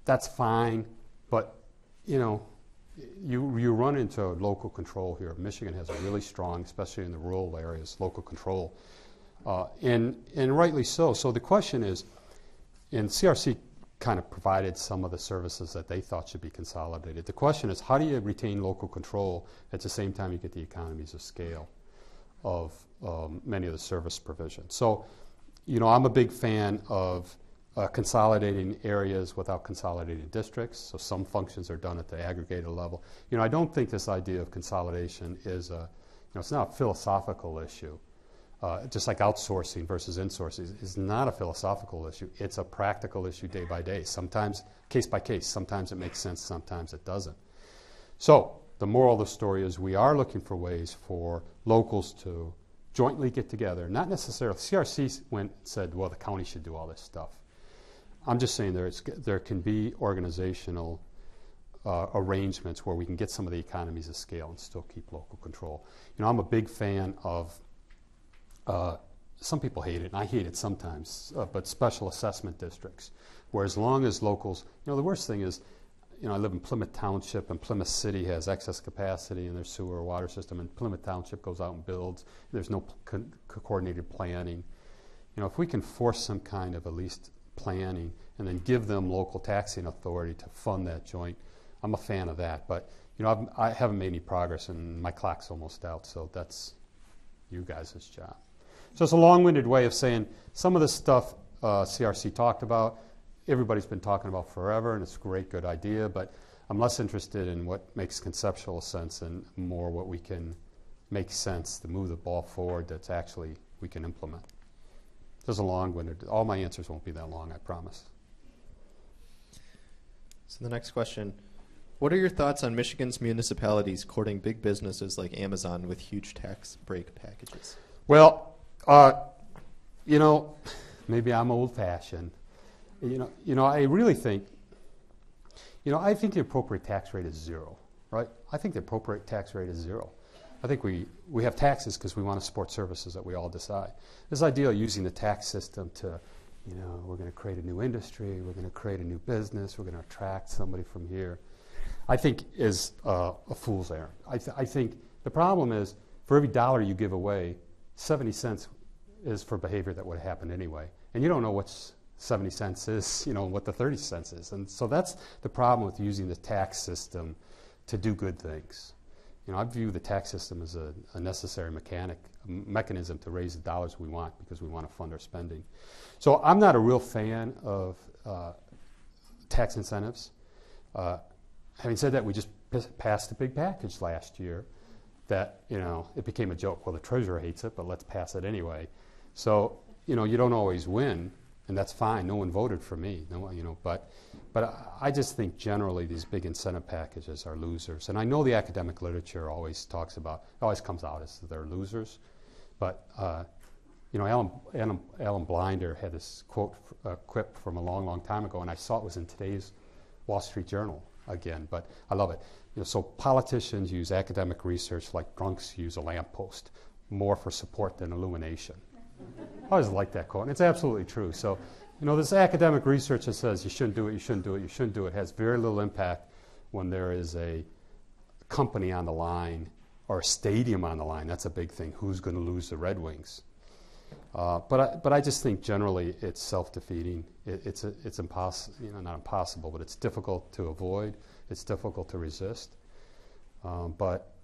Speaker 1: that's fine, but you run into local control here. Michigan has a really strong, especially in the rural areas, local control, and rightly so. So the question is, and CRC kind of provided some of the services that they thought should be consolidated. The question is, how do you retain local control at the same time you get the economies of scale of many of the service provisions? So, I'm a big fan of consolidating areas without consolidating districts. So some functions are done at the aggregated level. I don't think this idea of consolidation is it's not a philosophical issue. Just like outsourcing versus insourcing is not a philosophical issue. It's a practical issue day by day. Sometimes case by case. Sometimes it makes sense. Sometimes it doesn't. So the moral of the story is we are looking for ways for locals to jointly get together. Not necessarily. CRC said, well, the county should do all this stuff. I'm just saying there can be organizational arrangements where we can get some of the economies of scale and still keep local control. I'm a big fan of, some people hate it, and I hate it sometimes, but special assessment districts, where as long as locals, the worst thing is, I live in Plymouth Township, and Plymouth City has excess capacity in their sewer or water system, and Plymouth Township goes out and builds. There's no coordinated planning. If we can force some kind of at least planning and then give them local taxing authority to fund that joint, I'm a fan of that. But I haven't made any progress, and my clock's almost out, so that's you guys' job. So it's a long-winded way of saying some of the stuff CRC talked about, everybody's been talking about forever, and it's a great, good idea, but I'm less interested in what makes conceptual sense and more what we can make sense to move the ball forward that's actually we can implement. There's a long-winded. All my answers won't be that long, I promise.
Speaker 4: So the next question, what are your thoughts on Michigan's municipalities courting big businesses like Amazon with huge tax break packages?
Speaker 1: Well, maybe I'm old-fashioned. I really think, I think the appropriate tax rate is zero, right? I think the appropriate tax rate is zero. I think we have taxes because we want to support services that we all decide. This idea of using the tax system to, we're going to create a new industry, we're going to create a new business, we're going to attract somebody from here, I think is a fool's errand. I think the problem is for every dollar you give away, 70 cents is for behavior that would have happened anyway. And you don't know what's 70 cents is, what the 30 cents is. And so that's the problem with using the tax system to do good things. I view the tax system as a necessary mechanism to raise the dollars we want because we want to fund our spending. So I'm not a real fan of tax incentives. Having said that, we just passed a big package last year that, it became a joke. Well, the treasurer hates it, but let's pass it anyway. So, you don't always win, and that's fine. No one voted for me, but I just think generally these big incentive packages are losers. And I know the academic literature always comes out as they're losers. But, Alan Blinder had this quip from a long, long time ago, and I saw it was in today's Wall Street Journal. again, but I love it. So politicians use academic research like drunks use a lamppost, more for support than illumination. I always like that quote, and it's absolutely true. So, this academic research that says you shouldn't do it, you shouldn't do it, you shouldn't do it has very little impact when there is a company on the line or a stadium on the line. That's a big thing. Who's going to lose the Red Wings? But I just think generally it's self-defeating. It's impossible, not impossible, but it's difficult to avoid. It's difficult to resist. But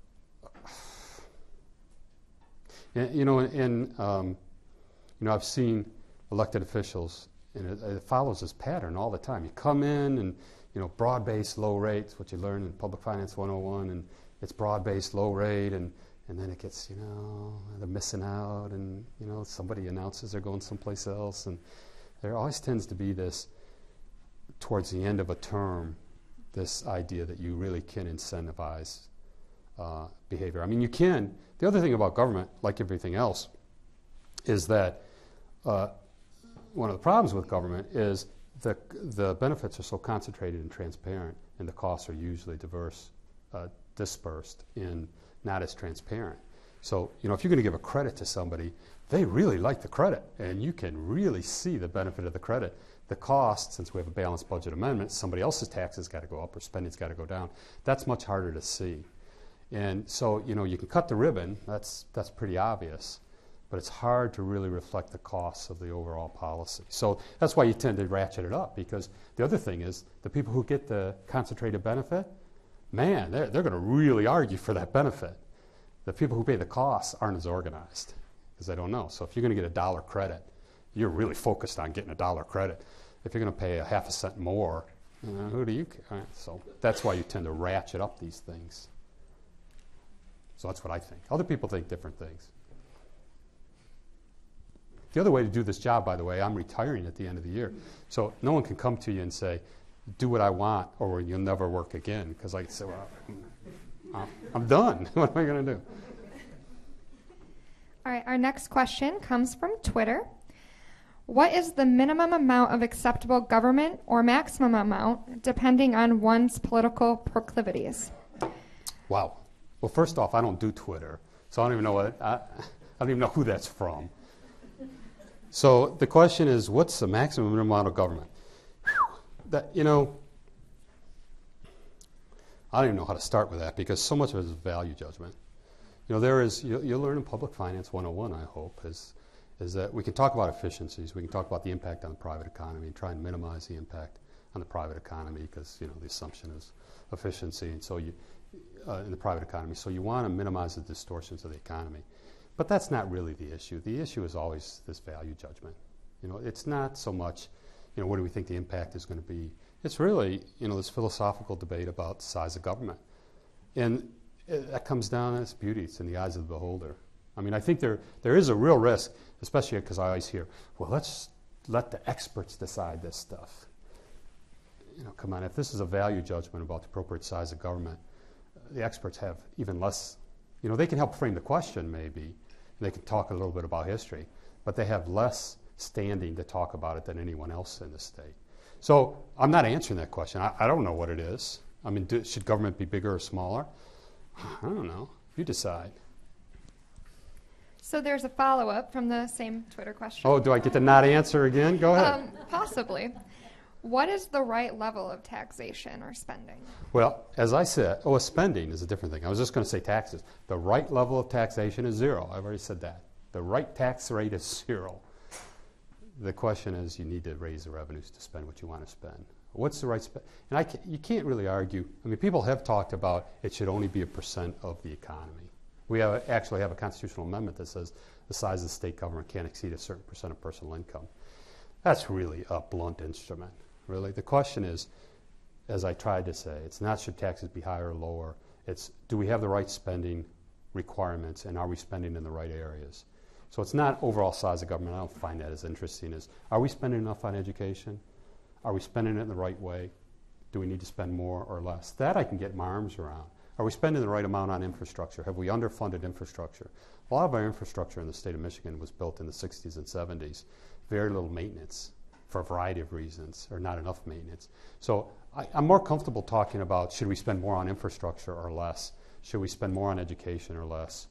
Speaker 1: I've seen elected officials, and it follows this pattern all the time. You come in and broad-based low rates, what you learn in Public Finance 101, and it's broad-based low rate, and then it gets, they're missing out, and, somebody announces they're going someplace else, and there always tends to be this, towards the end of a term, this idea that you really can incentivize behavior. I mean, you can. The other thing about government, like everything else, is that one of the problems with government is the benefits are so concentrated and transparent, and the costs are usually dispersed in not as transparent. So, if you're going to give a credit to somebody, they really like the credit, and you can really see the benefit of the credit. The cost, since we have a balanced budget amendment, somebody else's taxes got to go up or spending's got to go down. That's much harder to see. And so, you can cut the ribbon. That's pretty obvious. But it's hard to really reflect the costs of the overall policy. So that's why you tend to ratchet it up, because the other thing is the people who get the concentrated benefit, man, they're going to really argue for that benefit. The people who pay the costs aren't as organized because they don't know. So if you're going to get $1 credit, you're really focused on getting $1 credit. If you're going to pay a half a cent more, who do you care? So that's why you tend to ratchet up these things. So that's what I think. Other people think different things. The other way to do this job, by the way, I'm retiring at the end of the year. So no one can come to you and say, do what I want or you'll never work again. Because I say, well, I'm done. What am I going to do?
Speaker 5: All right, our next question comes from Twitter. What is the minimum amount of acceptable government or maximum amount depending on one's political proclivities?
Speaker 1: Wow. Well, first off, I don't do Twitter, so I don't even know I don't even know who that's from. So the question is, what's the maximum amount of government? That I don't even know how to start with that because so much of it is value judgment. There is you'll learn in Public Finance 101, I hope, is that we can talk about efficiencies, we can talk about the impact on the private economy, and try and minimize the impact on the private economy because the assumption is efficiency, and so you in the private economy, so you want to minimize the distortions of the economy. But that's not really the issue. The issue is always this value judgment. It's not so much, what do we think the impact is going to be? It's really, this philosophical debate about the size of government. And that comes down to its beauty. It's in the eyes of the beholder. I mean, I think there is a real risk, especially because I always hear, well, let's let the experts decide this stuff. Come on, if this is a value judgment about the appropriate size of government, the experts have even less, they can help frame the question maybe. They can talk a little bit about history, but they have less standing to talk about it than anyone else in the state. So I'm not answering that question. I don't know what it is. I mean, should government be bigger or smaller? I don't know. You decide.
Speaker 5: So there's a follow-up from the same Twitter question.
Speaker 1: Oh, do I get to not answer again? Go ahead.
Speaker 5: Possibly. What is the right level of taxation or spending?
Speaker 1: Well, as I said, spending is a different thing. I was just going to say taxes. The right level of taxation is 0. I've already said that. The right tax rate is 0. The question is you need to raise the revenues to spend what you want to spend. What's the right spend? And you can't really argue. I mean, people have talked about it should only be 1% of the economy. We actually have a constitutional amendment that says the size of the state government can't exceed a certain percent of personal income. That's really a blunt instrument. Really, the question is, as I tried to say, it's not should taxes be higher or lower. It's do we have the right spending requirements and are we spending in the right areas? So it's not overall size of government. I don't find that as interesting as are we spending enough on education? Are we spending it in the right way? Do we need to spend more or less? That I can get my arms around. Are we spending the right amount on infrastructure? Have we underfunded infrastructure? A lot of our infrastructure in the state of Michigan was built in the 60s and 70s. Very little maintenance. for a variety of reasons, or not enough maintenance. So I'm more comfortable talking about, should we spend more on infrastructure or less? Should we spend more on education or less?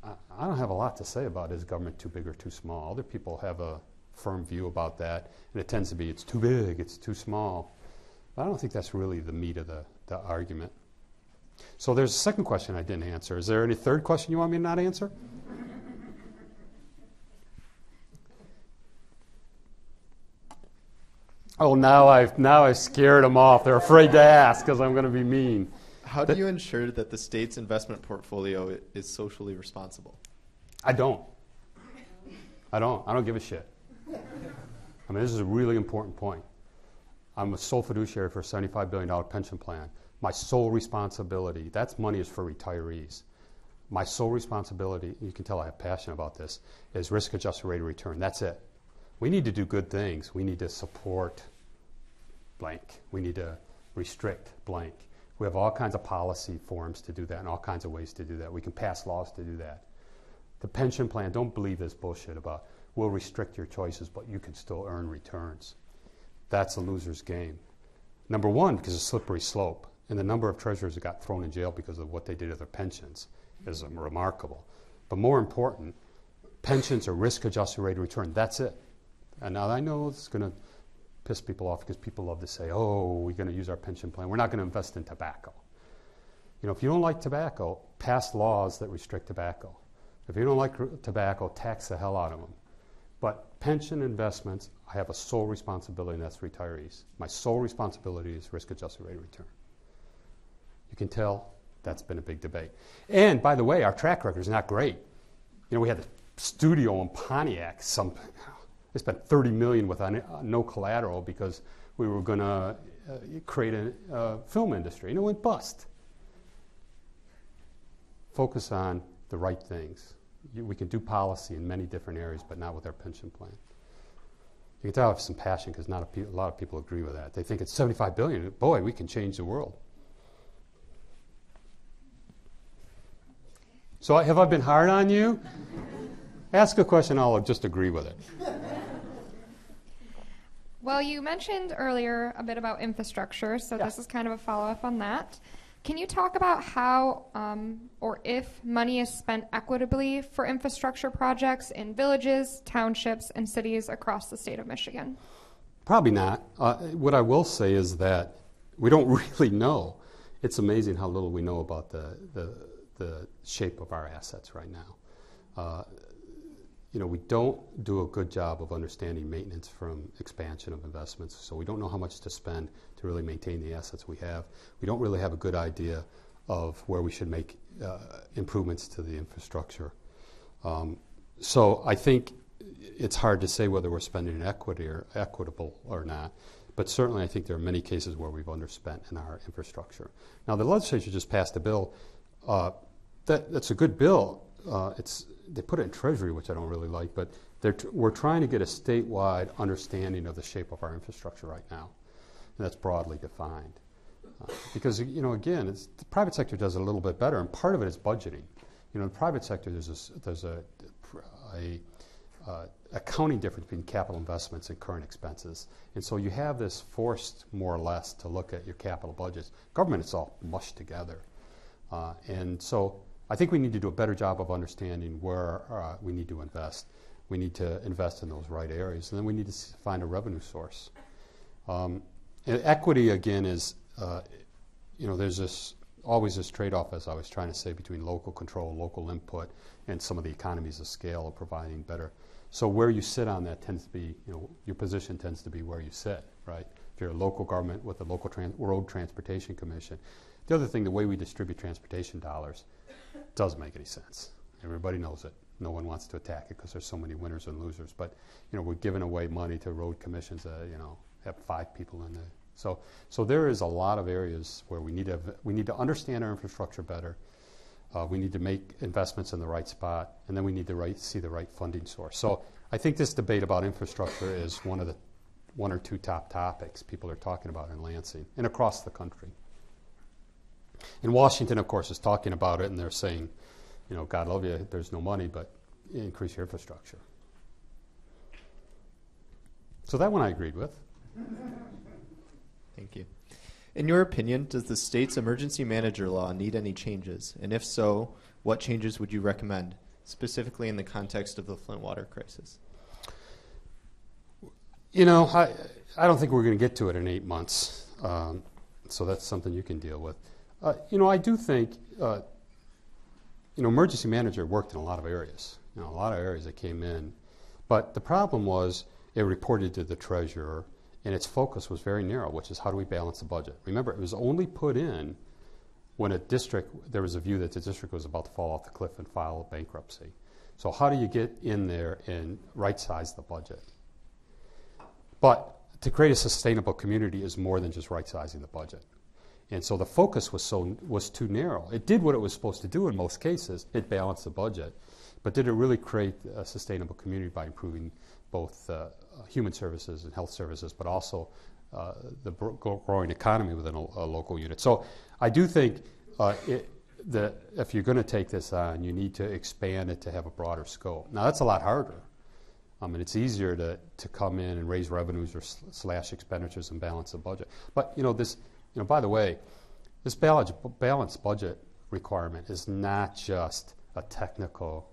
Speaker 1: I don't have a lot to say about, is government too big or too small? Other people have a firm view about that, and it tends to be, it's too big, it's too small. But I don't think that's really the meat of the argument. So there's a second question I didn't answer. Is there any third question you want me to not answer? Oh, now I've scared them off. They're afraid to ask because I'm going to be mean.
Speaker 4: How do you ensure that the state's investment portfolio is socially responsible?
Speaker 1: I don't give a shit. I mean, this is a really important point. I'm a sole fiduciary for a $75 billion pension plan. My sole responsibility, that's money is for retirees. My sole responsibility, you can tell I have passion about this, is risk-adjusted rate of return. That's it. We need to do good things. We need to support blank. We need to restrict blank. We have all kinds of policy forms to do that and all kinds of ways to do that. We can pass laws to do that. The pension plan, don't believe this bullshit about we'll restrict your choices, but you can still earn returns. That's a loser's game. Number one, because it's a slippery slope. And the number of treasurers that got thrown in jail because of what they did to their pensions is remarkable. But more important, pensions are risk-adjusted rate of return. That's it. And now I know it's going to piss people off because people love to say, oh, we're going to use our pension plan. We're not going to invest in tobacco. You know, if you don't like tobacco, pass laws that restrict tobacco. If you don't like tobacco, tax the hell out of them. But pension investments, I have a sole responsibility, and that's retirees. My sole responsibility is risk-adjusted rate of return. You can tell that's been a big debate. And by the way, our track record is not great. You know, we had the studio in Pontiac. They spent $30 million with no collateral because we were going to create a film industry, and it went bust. Focus on the right things. We can do policy in many different areas, but not with our pension plan. You can tell I have some passion because not a lot of people agree with that. They think it's $75 billion. Boy, we can change the world. So have I been hard on you? Ask a question, I'll just agree with it.
Speaker 5: Well, you mentioned earlier a bit about infrastructure, so
Speaker 1: Yeah.
Speaker 5: This is kind of a follow-up on that. Can you talk about how or if money is spent equitably for infrastructure projects in villages, townships, and cities across the state of Michigan?
Speaker 1: Probably not. What I will say is that we don't really know. It's amazing how little we know about the shape of our assets right now. You know, we don't do a good job of understanding maintenance from expansion of investments, so we don't know how much to spend to really maintain the assets we have. We don't really have a good idea of where we should make improvements to the infrastructure. So I think it's hard to say whether we're spending in equity or equitable or not, but certainly I think there are many cases where we've underspent in our infrastructure. Now, the legislature just passed a bill. That's a good bill. They put it in Treasury, which I don't really like, but we're trying to get a statewide understanding of the shape of our infrastructure right now, and that's broadly defined. Because, you know, again, the private sector does it a little bit better, and part of it is budgeting. You know, in the private sector, there's a accounting difference between capital investments and current expenses, and so you have this forced, more or less, to look at your capital budgets. Government, it's all mushed together, and so I think we need to do a better job of understanding where we need to invest. We need to invest in those right areas, and then we need to find a revenue source. And equity, again, is, you know, there's always this trade-off, as I was trying to say, between local control, local input, and some of the economies of scale of providing better. So where you sit on that tends to be, you know, your position tends to be where you sit, right? If you're a local government with a local road transportation commission. The other thing, the way we distribute transportation dollars doesn't make any sense. Everybody knows it. No one wants to attack it because there's so many winners and losers. But, you know, we're giving away money to road commissions that, you know, have 5 people in there. So there is a lot of areas where we need to understand our infrastructure better. We need to make investments in the right spot, and then we need to see the right funding source. So I think this debate about infrastructure is one or two top topics people are talking about in Lansing and across the country. And Washington, of course, is talking about it, and they're saying, you know, God love you, there's no money, but increase your infrastructure. So that one I agreed with.
Speaker 4: Thank you. In your opinion, does the state's emergency manager law need any changes? And if so, what changes would you recommend, specifically in the context of the Flint water crisis?
Speaker 1: You know, I don't think we're going to get to it in 8 months, so that's something you can deal with. You know, I do think, emergency manager worked in a lot of areas, a lot of areas that came in. But the problem was it reported to the treasurer, and its focus was very narrow, which is how do we balance the budget? Remember, it was only put in when there was a view that the district was about to fall off the cliff and file a bankruptcy. So how do you get in there and right-size the budget? But to create a sustainable community is more than just right-sizing the budget. And so the focus was too narrow. It did what it was supposed to do in most cases. It balanced the budget. But did it really create a sustainable community by improving both human services and health services, but also the growing economy within a local unit? So I do think that if you're going to take this on, you need to expand it to have a broader scope. Now, that's a lot harder. I mean, it's easier to come in and raise revenues or slash expenditures and balance the budget. But, by the way, this balanced budget requirement is not just a technical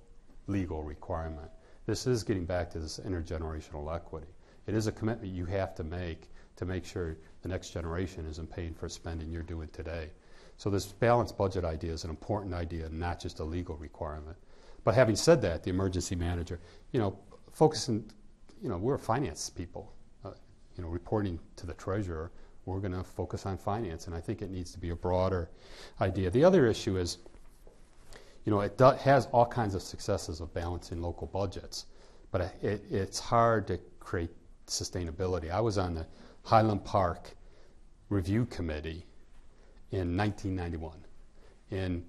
Speaker 1: legal requirement. This is getting back to this intergenerational equity. It is a commitment you have to make sure the next generation isn't paying for spending you're doing today. So this balanced budget idea is an important idea, not just a legal requirement. But having said that, the emergency manager, focusing, we're finance people, reporting to the treasurer, we're going to focus on finance, and I think it needs to be a broader idea. The other issue is, it has all kinds of successes of balancing local budgets, but it's hard to create sustainability. I was on the Highland Park Review Committee in 1991, and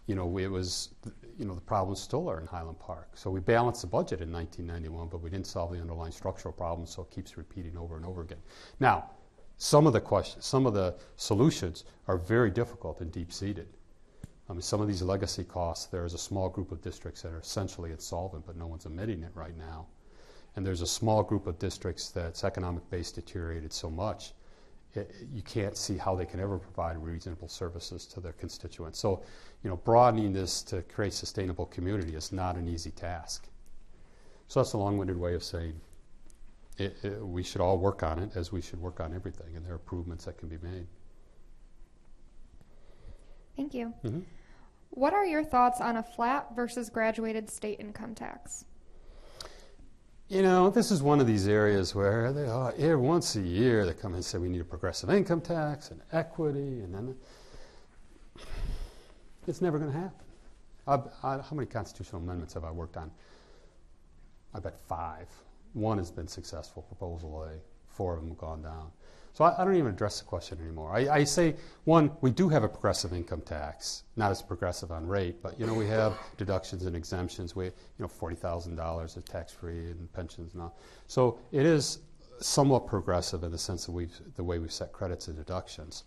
Speaker 1: it was, the problems still are in Highland Park. So we balanced the budget in 1991, but we didn't solve the underlying structural problems, so it keeps repeating over and over again. Now, some of the solutions are very difficult and deep-seated. I mean, some of these legacy costs, there is a small group of districts that are essentially insolvent, but no one's admitting it right now. And there's a small group of districts that's economic base deteriorated so much, you can't see how they can ever provide reasonable services to their constituents. So, broadening this to create sustainable community is not an easy task. So that's a long-winded way of saying we should all work on it as we should work on everything, and there are improvements that can be made.
Speaker 5: Thank you.
Speaker 1: Mm-hmm.
Speaker 5: What are your thoughts on a flat versus graduated state income tax?
Speaker 1: This is one of these areas where every once a year they come in and say we need a progressive income tax and equity, and then it's never going to happen. How many constitutional amendments have I worked on? I bet 5. 1 has been successful, Proposal A. 4 of them have gone down. So I don't even address the question anymore. I say, 1, we do have a progressive income tax, not as progressive on rate, but we have deductions and exemptions. We, $40,000 is tax-free and pensions and all. So it is somewhat progressive in the sense that the way we've set credits and deductions.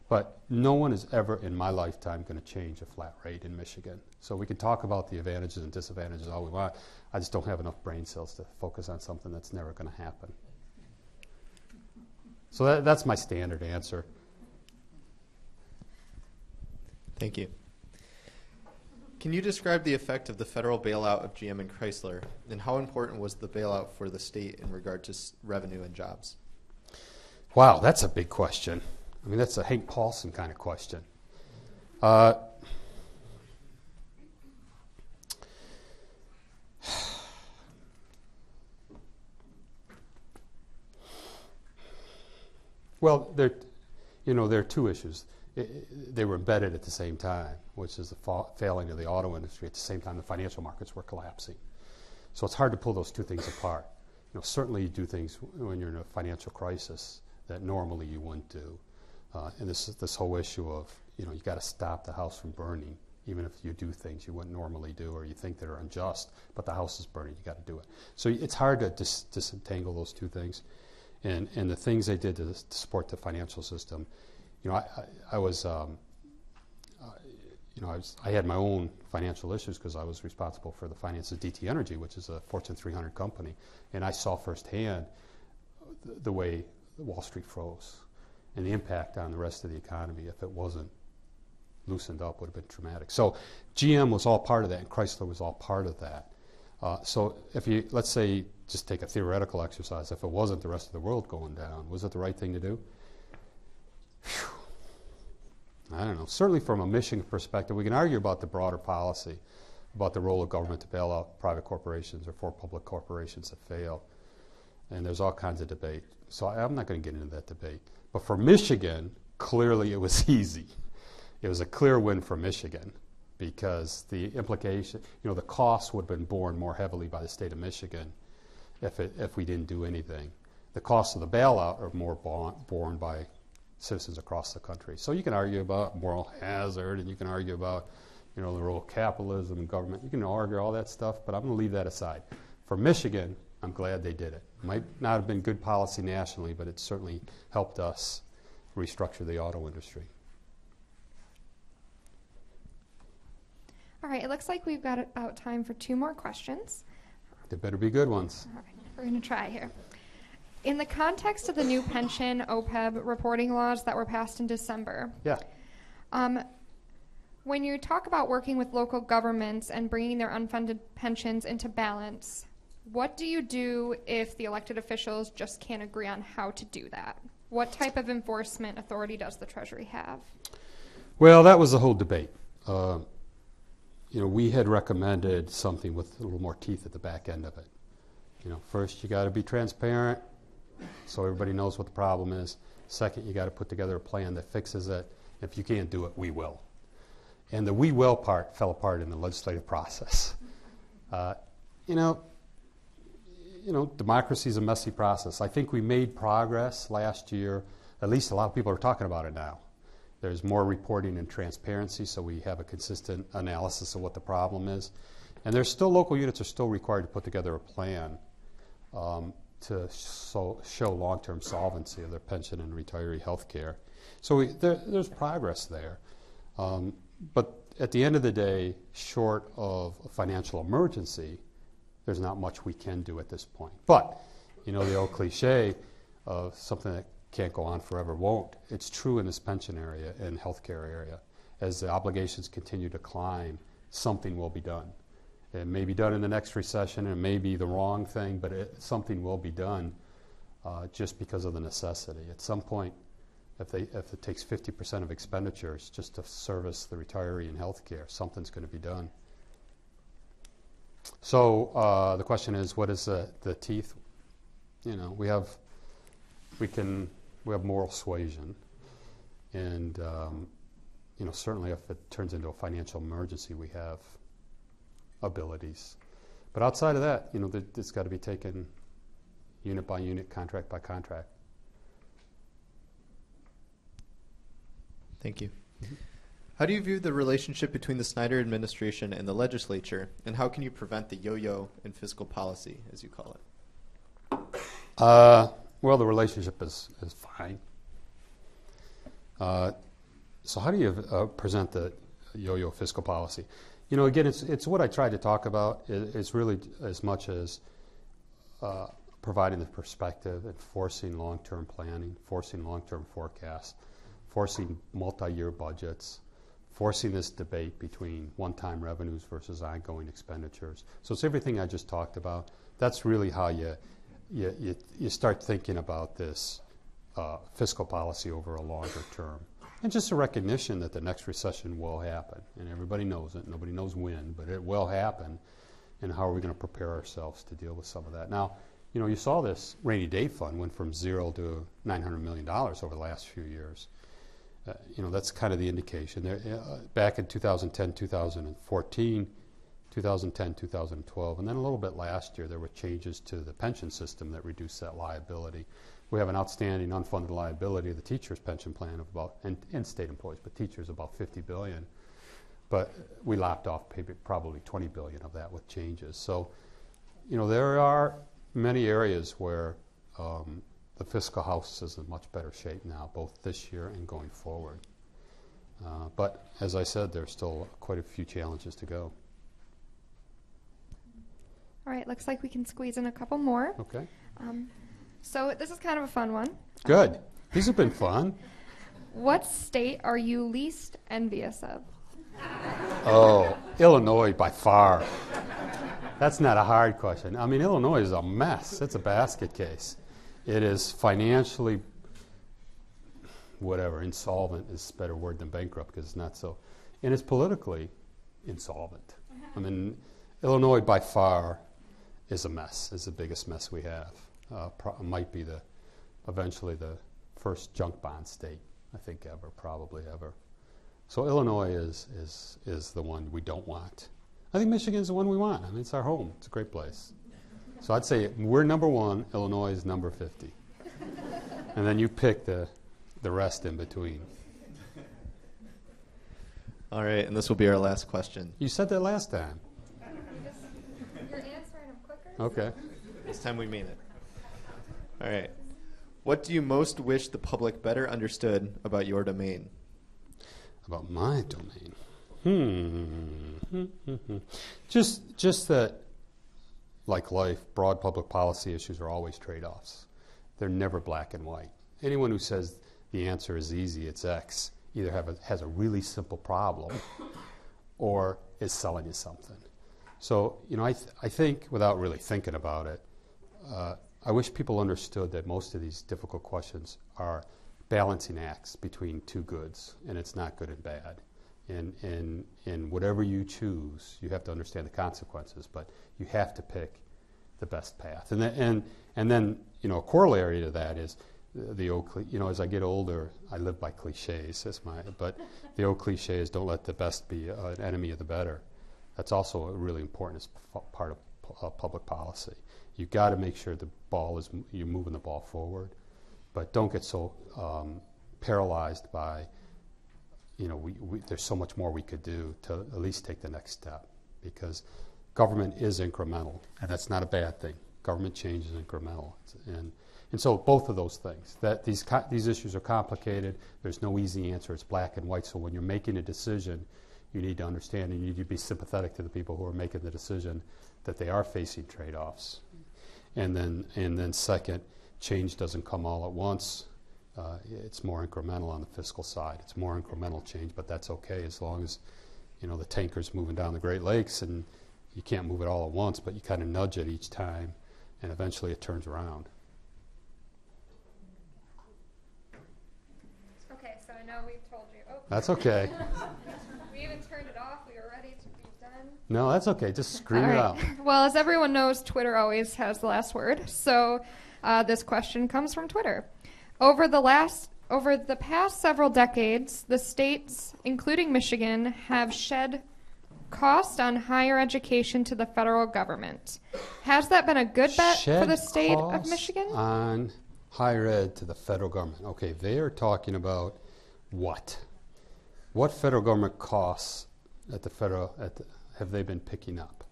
Speaker 1: But no one is ever in my lifetime going to change a flat rate in Michigan. So we can talk about the advantages and disadvantages all we want. I just don't have enough brain cells to focus on something that's never going to happen. So that's my standard answer.
Speaker 4: Thank you. Can you describe the effect of the federal bailout of GM and Chrysler, and how important was the bailout for the state in regard to revenue and jobs?
Speaker 1: Wow, that's a big question. I mean, that's a Hank Paulson kind of question. Well, there are two issues. They were embedded at the same time, which is the failing of the auto industry. At the same time, the financial markets were collapsing. So it's hard to pull those two things apart. Certainly you do things when you're in a financial crisis that normally you wouldn't do. And this whole issue of, you got to stop the house from burning, even if you do things you wouldn't normally do or you think that are unjust, but the house is burning, you got to do it. So it's hard to disentangle those two things. And the things they did to support the financial system, I had my own financial issues because I was responsible for the finance of DT Energy, which is a Fortune 300 company, and I saw firsthand the way Wall Street froze. And the impact on the rest of the economy, if it wasn't loosened up, would have been traumatic. So GM was all part of that, and Chrysler was all part of that. So if you, let's say, just take a theoretical exercise, if it wasn't the rest of the world going down, was it the right thing to do? Whew. I don't know. Certainly from a Michigan perspective, we can argue about the broader policy, about the role of government to bail out private corporations or for public corporations that fail. And there's all kinds of debate. So I'm not going to get into that debate. But for Michigan, clearly it was easy. It was a clear win for Michigan because the implication, the costs would have been borne more heavily by the state of Michigan if we didn't do anything. The costs of the bailout are more borne by citizens across the country. So you can argue about moral hazard, and you can argue about, the role of capitalism and government. You can argue all that stuff, but I'm going to leave that aside. For Michigan, I'm glad they did it. Might not have been good policy nationally, but it certainly helped us restructure the auto industry.
Speaker 5: All right, it looks like we've got about time for 2 more questions.
Speaker 1: They better be good ones.
Speaker 5: All right, we're going to try here. In the context of the new pension OPEB reporting laws that were passed in December,
Speaker 1: Yeah.
Speaker 5: When you talk about working with local governments and bringing their unfunded pensions into balance, what do you do if the elected officials just can't agree on how to do that? What type of enforcement authority does the Treasury have?
Speaker 1: Well, that was the whole debate. We had recommended something with a little more teeth at the back end of it. First you got to be transparent so everybody knows what the problem is. Second, you got to put together a plan that fixes it. If you can't do it, we will. And the we will part fell apart in the legislative process. Democracy is a messy process. I think we made progress last year. At least a lot of people are talking about it now. There's more reporting and transparency, so we have a consistent analysis of what the problem is. And local units are still required to put together a plan to show long-term solvency of their pension and retiree health care. So there's progress there. But at the end of the day, short of a financial emergency, there's not much we can do at this point. But, the old cliche of something that can't go on forever won't. It's true in this pension area and healthcare area. As the obligations continue to climb, something will be done. It may be done in the next recession, it may be the wrong thing, but something will be done just because of the necessity. At some point, if it takes 50% of expenditures just to service the retiree in healthcare, something's going to be done. So the question is, what is the teeth? We have moral suasion, and certainly if it turns into a financial emergency, we have abilities. But outside of that, it's got to be taken unit by unit, contract by contract.
Speaker 4: Thank you. How do you view the relationship between the Snyder administration and the legislature, and how can you prevent the yo-yo in fiscal policy, as you call it?
Speaker 1: Well, the relationship is fine. So how do you present the yo-yo fiscal policy? Again, it's what I tried to talk about. It's really as much as providing the perspective and forcing long-term planning, forcing long-term forecasts, forcing multi-year budgets, forcing this debate between one-time revenues versus ongoing expenditures. So it's everything I just talked about. That's really how you start thinking about this fiscal policy over a longer term. And just a recognition that the next recession will happen. And everybody knows it. Nobody knows when, but it will happen. And how are we going to prepare ourselves to deal with some of that? Now, you saw this rainy day fund went from $0 to $900 million over the last few years. That's kind of the indication. Back in 2010, 2014, 2010, 2012, and then a little bit last year, there were changes to the pension system that reduced that liability. We have an outstanding unfunded liability of the teachers' pension plan of about, and state employees, but teachers about $50 billion. But we lopped off probably $20 billion of that with changes. So, there are many areas where the fiscal house is in much better shape now, both this year and going forward. But as I said, there's still quite a few challenges to go.
Speaker 5: All right, looks like we can squeeze in a couple more.
Speaker 1: Okay.
Speaker 5: So this is kind of a fun one.
Speaker 1: Good. These have been fun.
Speaker 5: What state are you least envious of?
Speaker 1: Oh, Illinois by far. That's not a hard question. I mean, Illinois is a mess. It's a basket case. It is financially, whatever, insolvent is a better word than bankrupt because it's not so. And it's politically insolvent. I mean, Illinois by far is a mess, is the biggest mess we have. Might be eventually the first junk bond state, I think, ever, probably ever. So Illinois is the one we don't want. I think Michigan's the one we want. I mean, it's our home. It's a great place. So I'd say we're number 1, Illinois is number 50. And then you pick the rest in between.
Speaker 4: All right, and this will be our last question.
Speaker 1: You said that last time.
Speaker 5: You're answering them quicker?
Speaker 1: Okay.
Speaker 4: This time we mean it. All right. What do you most wish the public better understood about your domain?
Speaker 1: About my domain. Just that, like life, broad public policy issues are always trade-offs. They're never black and white. Anyone who says the answer is easy, it's X, either has a really simple problem or is selling you something. So, I think, without really thinking about it, I wish people understood that most of these difficult questions are balancing acts between two goods, and it's not good and bad. And whatever you choose, you have to understand the consequences, but you have to pick the best path. And then a corollary to that is the old, as I get older, I live by cliches. But the old cliche is don't let the best be an enemy of the better. That's also really important as part of public policy. You've got to make sure you're moving the ball forward, but don't get so paralyzed by, there's so much more we could do to at least take the next step, because government is incremental, and that's not a bad thing. Government change is incremental, and so both of those things. That these issues are complicated. There's no easy answer. It's black and white. So when you're making a decision, you need to understand, and you need to be sympathetic to the people who are making the decision that they are facing trade-offs. And then second, change doesn't come all at once. It's more incremental on the fiscal side. It's more incremental change, but that's okay as long as, the tanker's moving down the Great Lakes, and you can't move it all at once, but you kind of nudge it each time, and eventually it turns around.
Speaker 5: Okay, so I know we've told you. Oh.
Speaker 1: That's okay.
Speaker 5: We even turned it off. We were ready to be done.
Speaker 1: No, that's okay. Just scream
Speaker 5: All
Speaker 1: it
Speaker 5: right.
Speaker 1: out.
Speaker 5: Well, as everyone knows, Twitter always has the last word. So this question comes from Twitter. Over the past several decades, the states, including Michigan, have shed cost on higher education to the federal government. Has that been a good bet for the state of Michigan?
Speaker 1: On higher ed to the federal government. Okay, they are talking about what? What federal government costs at the federal have they been picking up?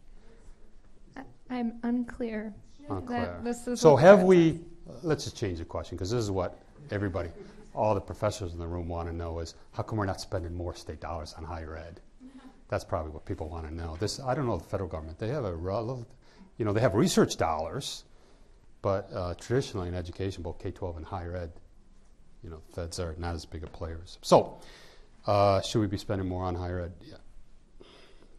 Speaker 5: I'm unclear.
Speaker 1: Unclear.
Speaker 5: This is
Speaker 1: So
Speaker 5: what
Speaker 1: have
Speaker 5: the-
Speaker 1: we? Let's just change the question, because this is what everybody, all the professors in the room want to know is how come we're not spending more state dollars on higher ed? That's probably what people want to know. I don't know the federal government. They have they have research dollars, but traditionally in education, both K-12 and higher ed, feds are not as big of players. So should we be spending more on higher ed?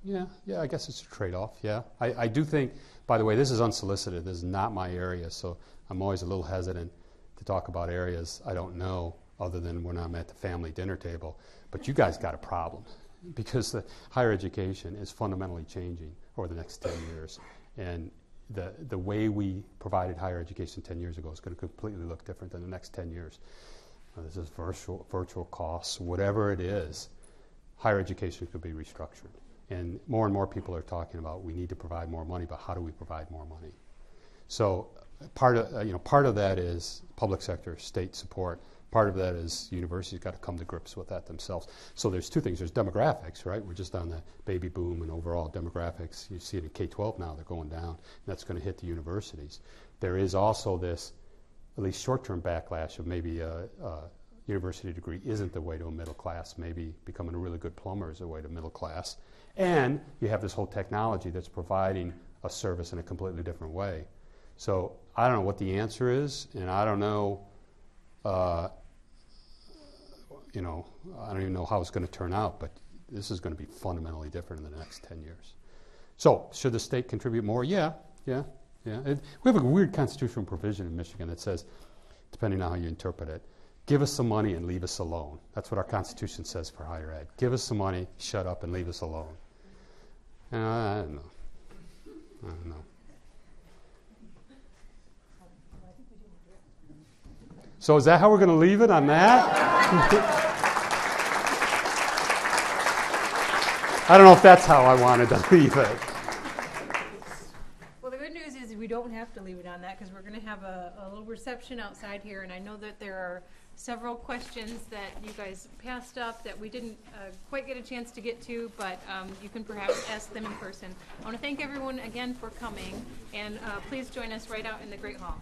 Speaker 1: Yeah. I guess it's a trade-off. Yeah, I do think. By the way, this is unsolicited. This is not my area, so I'm always a little hesitant to talk about areas I don't know, other than when I'm at the family dinner table. But you guys got a problem, because the higher education is fundamentally changing over the next 10 years. And the way we provided higher education 10 years ago is going to completely look different than the next 10 years. This is virtual costs, whatever it is, higher education could be restructured. And more people are talking about we need to provide more money, but how do we provide more money? So part of that is public sector, state support. Part of that is universities got to come to grips with that themselves. So there's two things. There's demographics, right? We're just on the baby boom and overall demographics. You see it in K-12 now. They're going down. And that's going to hit the universities. There is also this, at least short-term backlash of maybe a university degree isn't the way to a middle class. Maybe becoming a really good plumber is the way to middle class. And you have this whole technology that's providing a service in a completely different way. So I don't know what the answer is, and I don't know, I don't even know how it's going to turn out, but this is going to be fundamentally different in the next 10 years. So should the state contribute more? Yeah. We have a weird constitutional provision in Michigan that says, depending on how you interpret it, give us some money and leave us alone. That's what our Constitution says for higher ed. Give us some money, shut up, and leave us alone. And I don't know. So is that how we're going to leave it on that? I don't know if that's how I wanted to leave it.
Speaker 3: Well, the good news is we don't have to leave it on that because we're going to have a little reception outside here, and I know that there are several questions that you guys passed up that we didn't quite get a chance to get to, but you can perhaps ask them in person. I want to thank everyone again for coming, and please join us right out in the Great Hall.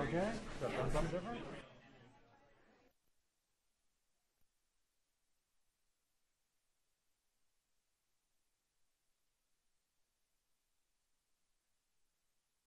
Speaker 2: Okay? Something different?